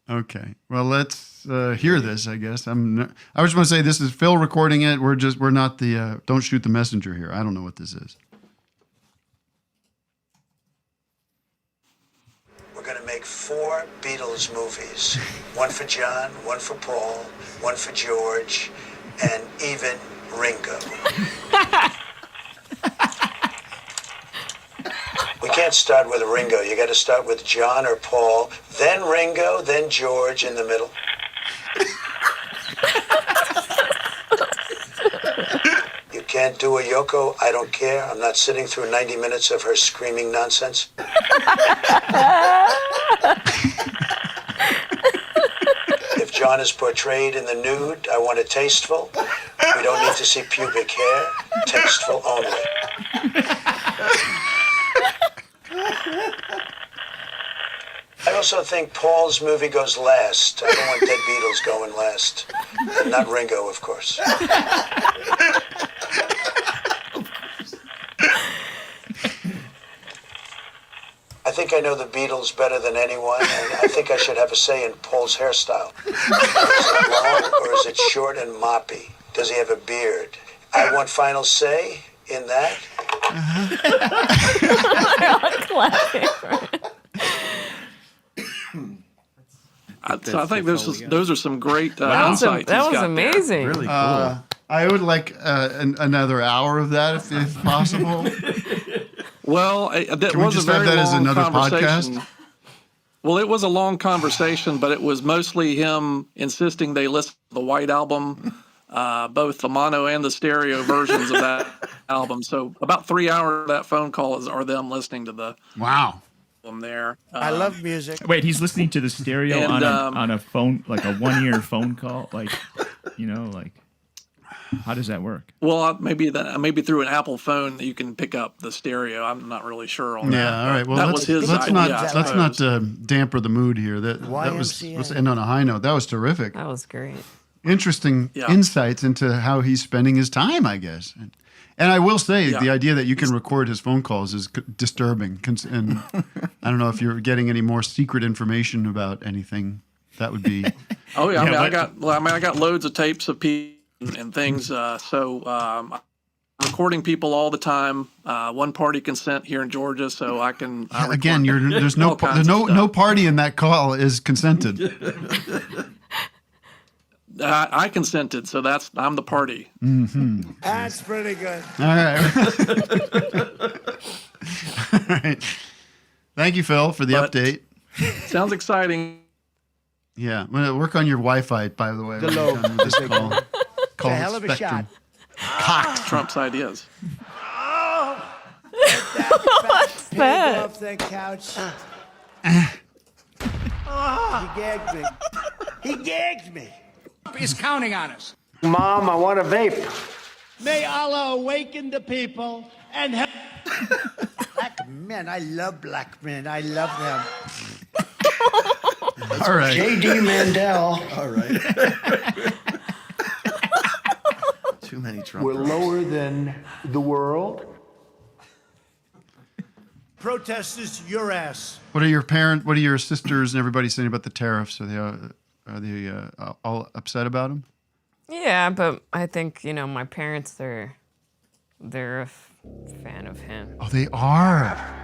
Okay. Well, let's hear this. I guess I just want to say this is Phil recording it. We're not the don't shoot the messenger here. I don't know what this is. We're going to make 4 Beatles movies. One for John, one for Paul, one for George, and even Ringo. We can't start with Ringo. You got to start with John or Paul, then Ringo, then George in the middle. You can't do a Yoko, I don't care. I'm not sitting through 90 minutes of her screaming nonsense. If John is portrayed in the nude, I want it tasteful. We don't need to see pubic hair. Tasteful only. I also think Paul's movie goes last. I don't want Dead Beatles going last. And not Ringo, of course. I think I know the Beatles better than anyone, and I think I should have a say in Paul's hairstyle. Is it long or is it short and moppy? Does he have a beard? I want final say in that. So I think those are some great That insights. was amazing. Really cool. I would like another hour of that if possible. Well, that Can we was just a have very that as long another conversation. podcast? Well, it was a long conversation, but it was mostly him insisting they listen to the White Album, both the mono and the stereo versions of that album. So about 3 hours of that phone call are them listening to the Wow. album there. I love music. Wait, he's listening to the stereo And, on a phone, like a one-ear phone call, like. How does that work? Well, maybe through an Apple phone that you can pick up the stereo. I'm not really sure on that. Yeah, all right. Well, that was his idea, let's not damper the mood here. That was, let's end on a high note. That was terrific. That was great. Interesting insights into how he's spending his time, I guess. And I will say, the idea that you can record his phone calls is disturbing. And I don't know if you're getting any more secret information about anything. That would be. Oh yeah, I got loads of tapes of people and things. I'm recording people all the time. One party consent here in Georgia, so I can. Again, there's no party in that call is consented. I consented, so I'm the party. Mm-hmm. That's pretty good. All right. All right. Thank you, Phil, for the update. Sounds exciting. Yeah, I'm gonna work on your Wi-Fi, by the way. The low. This call. It's a hell of a shot. Trump's ideas. What's that? Off the couch. He gagged me. He gagged me. He's counting on us. Mom, I want a vape. May Allah awaken the people and help. Black men. I love black men. I love them. All right. J.D. Mandel. All right. Too many Trump. We're lower than the world. Protesters, your ass. What are your sisters and everybody saying about the tariffs? Are they all upset about them? Yeah, but I think, my parents, they're a fan of him. Oh, they are.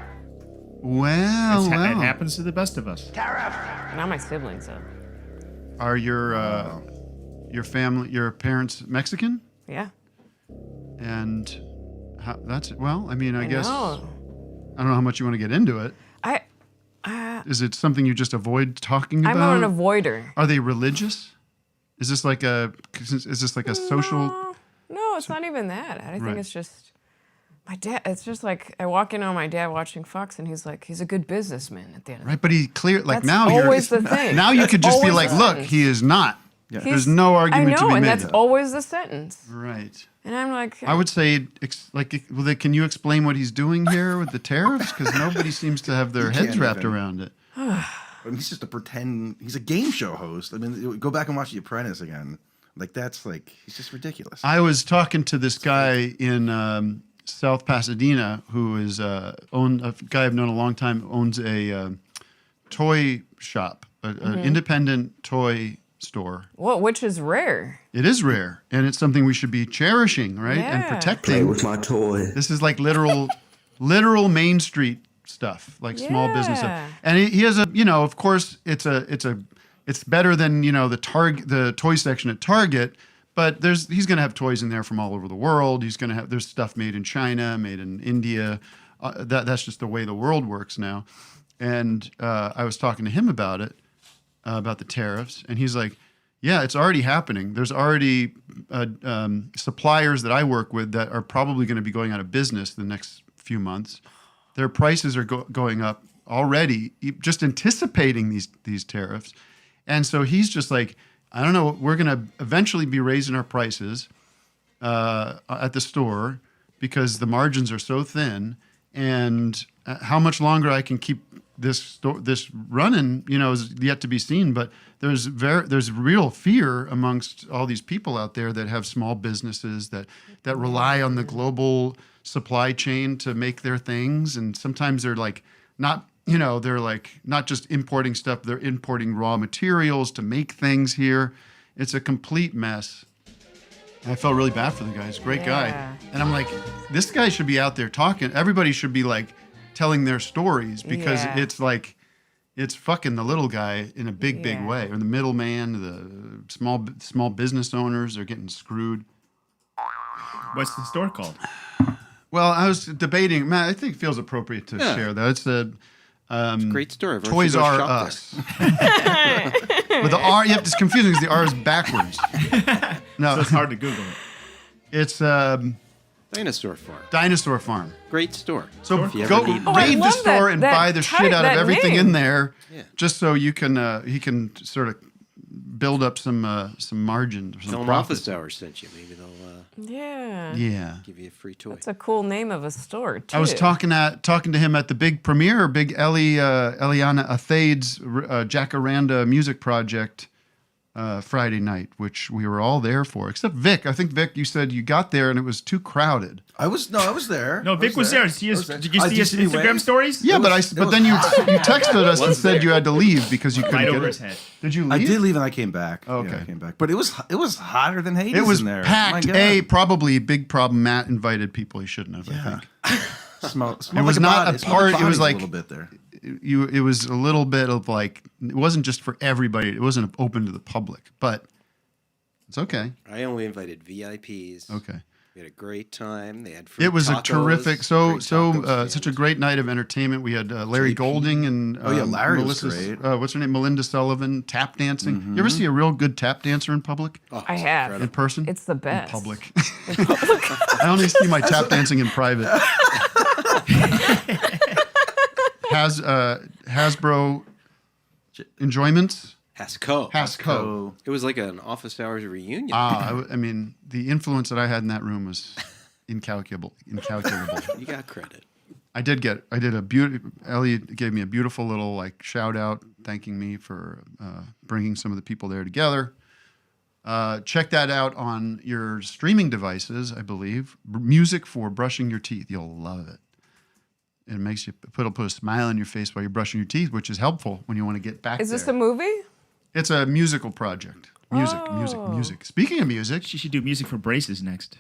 Well, It happens to the best of us. Not my siblings, though. Are your family, your parents Mexican? Yeah. And I mean, I guess know. I don't know how much you want to get into it. Is it something you just avoid talking about? I'm an avoider. Are they religious? Is this like a social? No, it's not even that. I think Right. it's just my dad. It's just like I walk in on my dad watching Fox, and he's a good businessman at the end. Right, but he That's now always the thing. Now you could just be Always like, the look, sentence. he is not. Yeah. There's no argument to be made. I know, and that's always the sentence. Right. And I'm like, I would say, can you explain what he's doing here with the tariffs? Because nobody seems to have their heads wrapped around it. I mean, he's just he's a game show host. I mean, go back and watch The Apprentice again. He's just ridiculous. I was talking to this guy in South Pasadena who is a guy I've known a long time, owns a toy shop, an independent toy store. which is rare. It is rare, and it's something we should be cherishing, right? And Yeah. protecting. Play with my toy. This is like literal Main Street stuff, like small business stuff. Yeah. And he has of course, it's better than the toy section at Target, but he's going to have toys in there from all over the world. There's stuff made in China, made in India. That's just the way the world works now. And I was talking to him about it, about the tariffs, and he's like, yeah, it's already happening. There's already suppliers that I work with that are probably going to be going out of business the next few months. Their prices are going up already, just anticipating these tariffs. And so he's just like, I don't know, we're going to eventually be raising our prices at the store because the margins are so thin. And how much longer I can keep this running, is yet to be seen. But there's real fear amongst all these people out there that have small businesses that rely on the global supply chain to make their things, and sometimes they're like not just importing stuff, they're importing raw materials to make things here. It's a complete mess. I felt really bad for the guy. He's a great guy. And I'm like, this guy should be out there talking. Everybody should be like telling their stories because it's fucking the little guy in a big way. Or the middleman, the small business owners are getting screwed. What's the store called? Well, I was debating. Man, I think it feels appropriate to share that. It's a great story. Toys R Us. With the R, it's confusing because the R is backwards. No, So it's hard to Google it. It's Dinosaur Farm. Dinosaur Farm. Great store. So If you go ever need- raid the store and buy the shit out of everything in there, Yeah. just so you can he can sort of build up some margin, some Film profit. Office Hours sent you. Maybe they'll Yeah. give you a free toy. That's a cool name of a store, too. I was talking to him at the big premiere, Eliana Hothead's Jacaranda music project Friday night, which we were all there for, except Vic. I think Vic, you said you got there and it was too crowded. I was there. No, Vic was there. Did you see his Instagram stories? Yeah, but then you texted us and said you had to leave because you couldn't Right get over it. his head. Did you leave? I did leave and I came back. Okay. Yeah, I came back. But it was hotter than Hades It was in there. packed. My God. Probably a big problem. Matt invited people he shouldn't have. I think. Smelled It was like not body. a It smelled part. It was bodies like a little bit there. It was a little bit of like it wasn't just for everybody. It wasn't open to the public, but it's okay. I only invited VIPs. Okay. We had a great time. They had free It was tacos, a terrific, such a great night of entertainment. We had Larry Golding and Larry was great. What's her name? Melinda Sullivan tap dancing. You ever see a real good tap dancer in public? Oh, I have. In person? It's the best. In public. I only see my tap dancing in private. Hasbro Enjoyments. Hasco. It was like an Office Hours reunion. I mean, the influence that I had in that room was incalculable. You got credit. I did a beautiful. Elliot gave me a beautiful little like shout out, thanking me for bringing some of the people there together. Check that out on your streaming devices, I believe. Music for brushing your teeth. You'll love it. It makes you put a smile on your face while you're brushing your teeth, which is helpful when you want to get back. Is this there. a movie? It's a musical project. Music. Speaking of music, She should do music for braces next.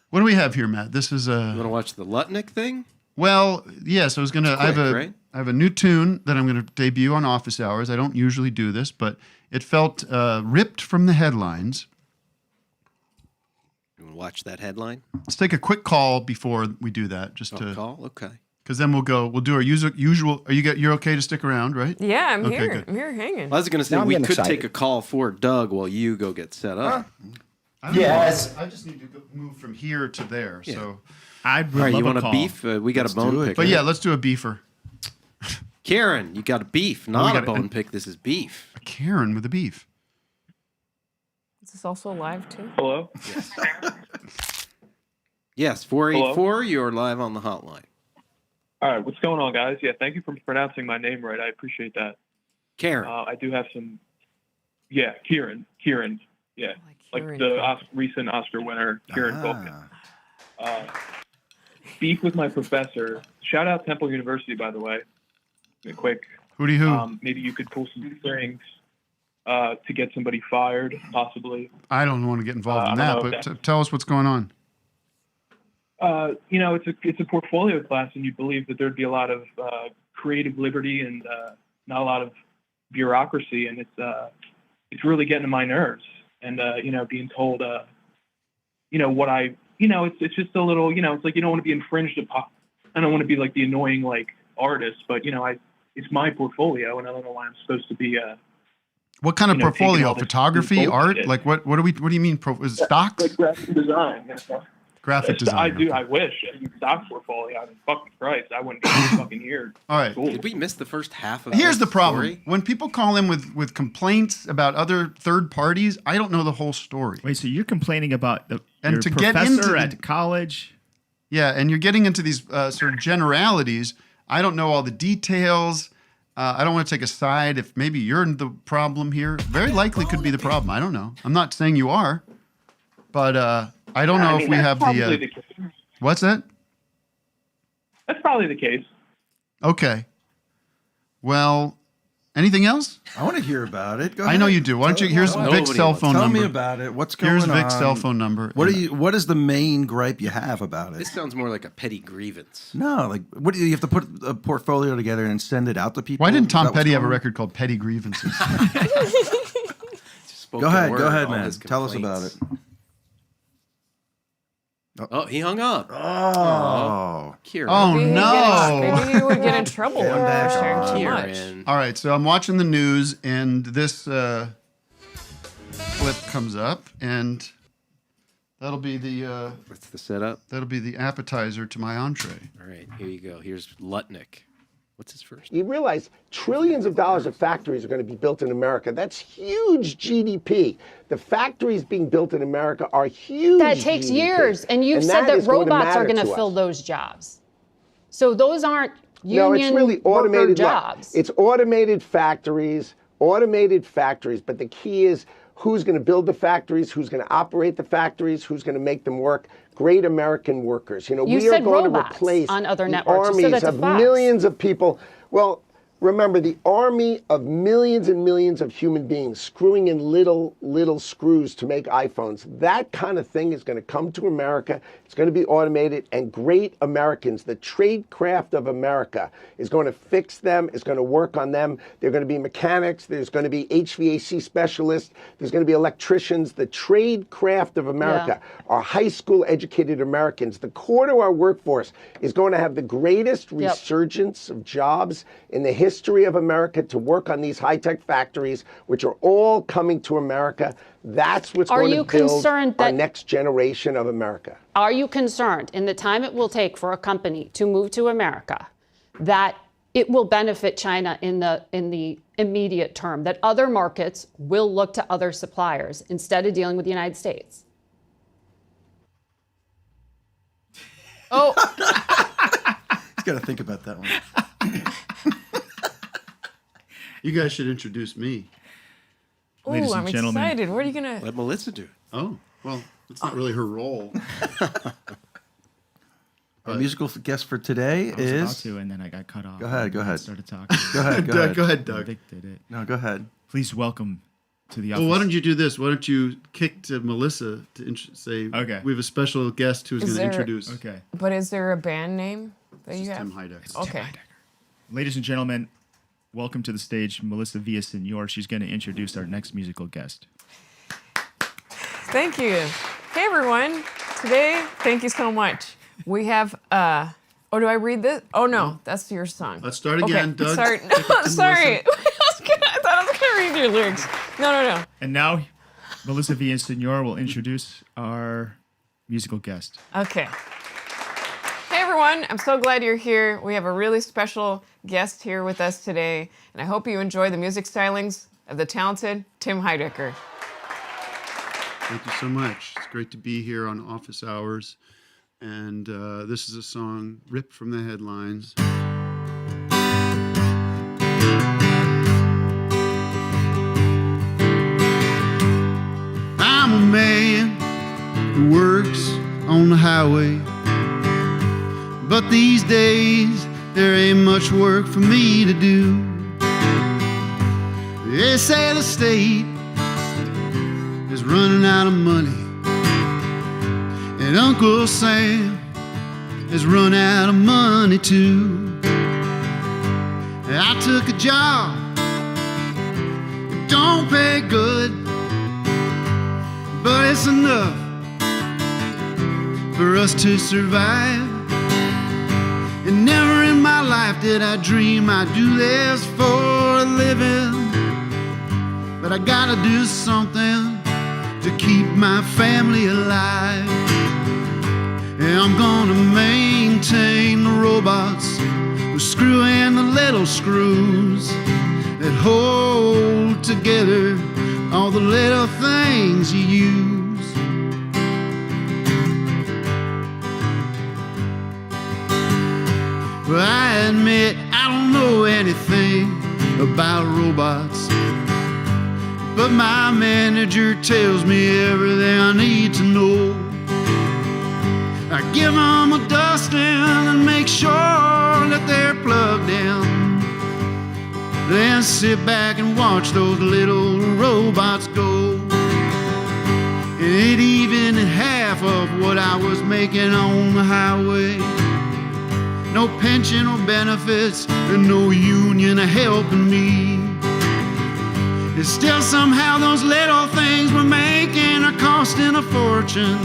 what do we have here, Matt? This is You want to watch the Lutnick thing? Well, yes. I was gonna. It's quick, right? I have a new tune that I'm gonna debut on Office Hours. I don't usually do this, but it felt ripped from the headlines. You want to watch that headline? Let's take a quick call before we do that, just to call. Okay. Because then we'll do our usual. You're okay to stick around, right? Yeah, I'm Okay, here. good. I'm here hanging. I was going to say Now I'm we getting could excited. take a call for Doug while you go get set up. Yes. I just need to move from here to there. Yeah. So, I'd All right, love you want a a call. beef? We got Let's a bone do it. picker. but yeah, let's do a beefer. Karen, you got a beef, we not got a bone pick. This is beef. A Karen with a beef. Is this also live, too? Hello? Yes, 484. You're live on the hotline. All right, what's going on, guys? Yeah, thank you for pronouncing my name right. I appreciate that. Karen. I do have some... Yeah, Kieran. Yeah, like the recent Oscar winner, Kieran Culkin. Beef with my professor. Shout out Temple University, by the way. Quick. Who? Maybe you could pull some strings to get somebody fired, possibly. I don't want to get involved in I that, don't know but if tell us what's going on. It's a portfolio class, and you believe that there'd be a lot of creative liberty and not a lot of bureaucracy, and it's really getting to my nerves. And being told, what I, it's just a little, it's like you don't want to be infringed upon. I don't want to be like the annoying artist, but it's my portfolio, and I don't know why I'm supposed to be. What kind of taking portfolio? all this Photography, art? bullshit. Like what do you mean? Is it stocks? Like graphic design. Graphic design. I do. I wish. Stock portfolio. I mean, fucking Christ, I wouldn't be fucking here. All right. Cool. Did we miss the first half of Here's this the problem. story? When people call in with complaints about other third parties, I don't know the whole story. Wait, so you're complaining about your to get professor into at college? Yeah, and you're getting into these sort of generalities. I don't know all the details. I don't want to take a side. If maybe you're the problem here, very likely could be the problem. I don't know. I'm not saying you are, but I don't know if we have the. Case. What's that? That's probably the case. Okay. Well, anything else? I want to hear about it. Go I ahead. know you do. Why don't you? Here's Vic's cell phone Tell number. me about it. What's going Here's on? Vic's cell phone number. What is the main gripe you have about it? This sounds more like a petty grievance. No, like what do you have to put a portfolio together and send it out to people? Why didn't Is Tom that what's Petty have a going on? record called Petty Grievances? Go ahead, all man. his Tell us about complaints. it. Oh, he hung up. Oh. Kieran. Oh, Maybe no. Maybe he would get in trouble for sharing too much. Kieran. All right, so I'm watching the news, and this clip comes up, and that'll be the What's the setup? that'll be the appetizer to my entree. All right, here you go. Here's Lutnick. What's his first? You realize trillions of dollars of factories are going to be built in America. That's huge GDP. The factories being built in America are huge. That takes GDP. years, and you've said that robots are going to fill those jobs. So those aren't union it's really automated jobs. It's automated factories, but the key is who's going to build the factories, who's going to operate the factories, who's going to make them work. Great American workers. You know, You we are said going to robots replace on other the networks. You said armies that to of Fox. millions of people. Well, remember, the army of millions and millions of human beings screwing in little screws to make iPhones. That kind of thing is going to come to America. It's going to be automated, and great Americans, the trade craft of America, is going to fix them, is going to work on them. They're going to be mechanics. There's going to be HVAC specialists. There's going to be electricians. The trade craft of America are high school educated Americans. The core to our workforce is going to have the greatest resurgence of jobs in the history of America to work on these high-tech factories, which are all coming to America. That's what's going to build our next generation of America. Are you concerned in the time it will take for a company to move to America that it will benefit China in the immediate term, that other markets will look to other suppliers instead of dealing with the United States? Oh. He's got to think about that one. You guys should introduce me. Ooh, I'm excited. What are you going to... Let Melissa do it. Oh, well, it's not really her role. Our musical guest for today I was is... about to, and then I got cut off. Go ahead. I started talking. Go ahead. Go ahead, Doug. Vic did it. No, go ahead. Please welcome to the office. Well, why don't you do this? Why don't you kick to Melissa to say, Okay. we have a special guest who's Is going to there- introduce. Okay. But is there a band name that you have? Tim Heidecker. It's Tim Okay. Heidecker. Ladies and gentlemen, welcome to the stage, Melissa Villaseñor. She's going to introduce our next musical guest. Thank you. Hey, everyone. Today, thank you so much. We have, oh, do I read this? Oh, no, that's your song. Let's start again, Doug. Sorry. Kick it to Sorry. I thought I was going to read your lyrics. No. And now, Melissa Villaseñor will introduce our musical guest. Okay. Hey, everyone. I'm so glad you're here. We have a really special guest here with us today, and I hope you enjoy the music stylings of the talented Tim Heidecker. Thank you so much. It's great to be here on Office Hours. And this is a song ripped from the headlines. I'm a man who works on the highway, but these days there ain't much work for me to do. They say the state is running out of money, and Uncle Sam has run out of money too. I took a job that don't pay good, but it's enough for us to survive. And never in my life did I dream I'd do this for a living, but I gotta do something to keep my family alive. And I'm gonna maintain the robots who screw in the little screws that hold together all the little things you use. Well, I admit I don't know anything about robots, but my manager tells me everything I need to know. I give them a dusting and make sure that they're plugged in, then sit back and watch those little robots go. It ain't even half of what I was making on the highway. No pension or benefits and no union helping me. And still somehow those little things we're making are costing a fortune,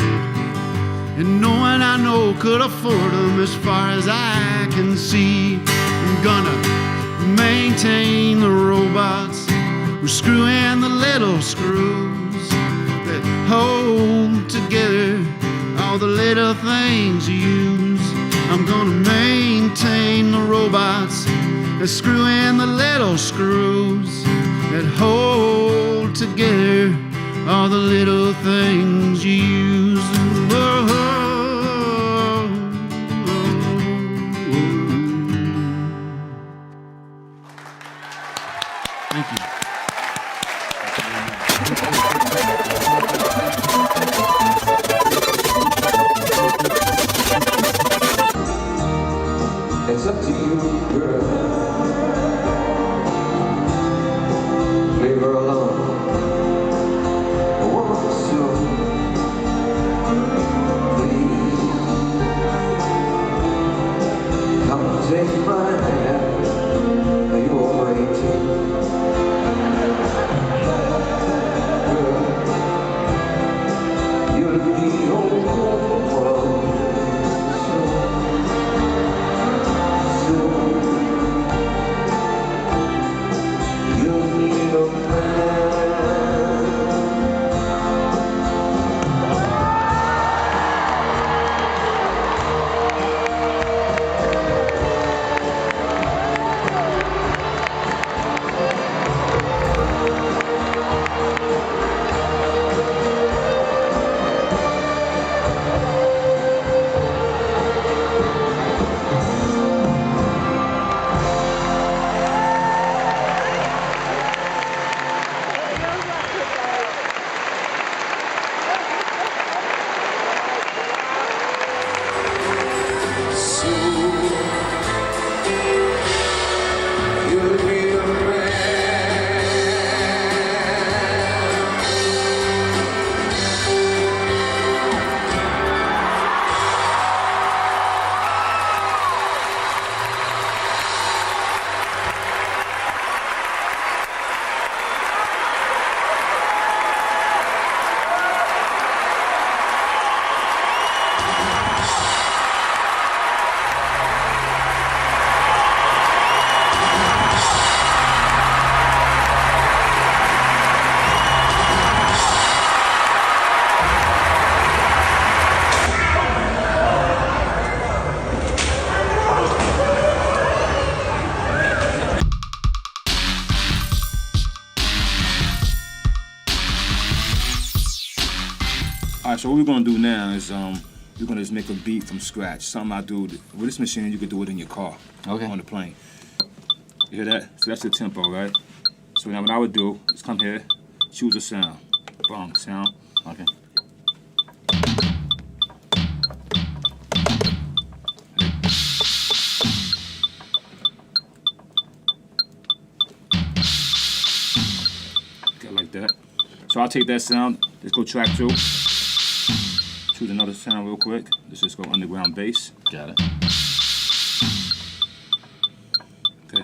and no one I know could afford them as far as I can see. I'm gonna maintain the robots who screw in the little screws that hold together all the little things you use. I'm gonna maintain the robots screwing the little screws that hold together all the little things you use. Thank you. It's up to you, girl. Leave her alone. A woman soon. Please. Come take my hand. Are you over 18? Girl, you'll be home from So what we're gonna do now is we're gonna just make a beat from scratch. Something I do with this machine. You could do it in your car, on the plane. You hear that? So that's the tempo, right? So now what I would do is come here, choose a sound. Boom, sound. Okay. Okay, like that. So I'll take that sound. Let's go track 2. Choose another sound real quick. Let's just go underground bass. Got it. Okay.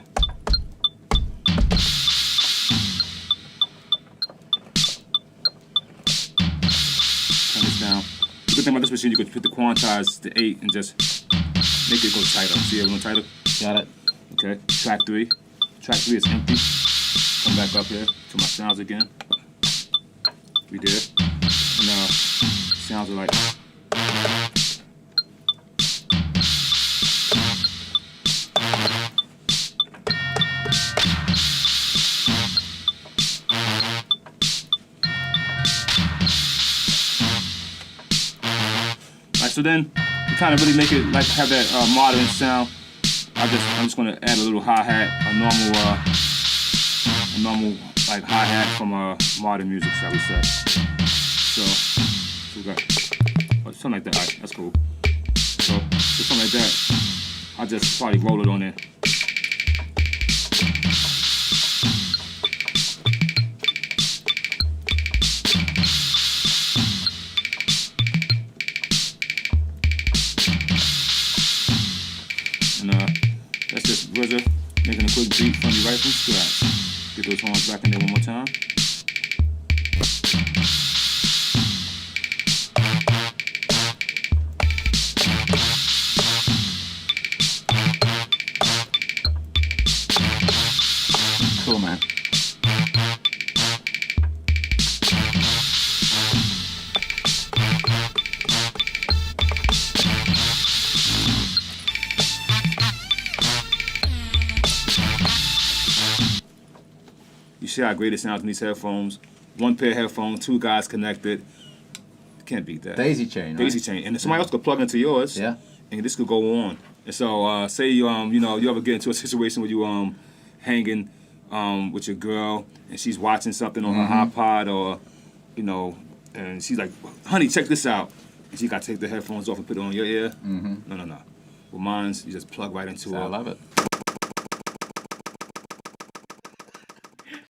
Turn this down. The good thing about this machine, you could put the quantize to 8 and just make it go tighter. See it a little tighter? Got it. Okay. Track 3. Track 3 is empty. Come back up here to my sounds again. We did. And sounds are like. Alright, so then we kind of really make it like have that modern sound. I'm just gonna add a little hi-hat, a normal like hi-hat from modern music, shall we say. So we got something like that. All right, that's cool. So just something like that. I'll just probably roll it on there. And that's just RZA making a quick beat from you right from scratch. Get those horns back in there one more time. Cool, man. You see how great it sounds in these headphones. One pair of headphones, two guys connected. You can't beat that. Daisy chain, Daisy right? chain. And then somebody else could plug into yours. Yeah. And this could go on. And so, say you ever get into a situation where you hanging with your girl and she's watching something on her iPod or, and she's like, honey, check this out. And she got to take the headphones off and put it on your ear. No. With mine, you just plug right into it. I love it.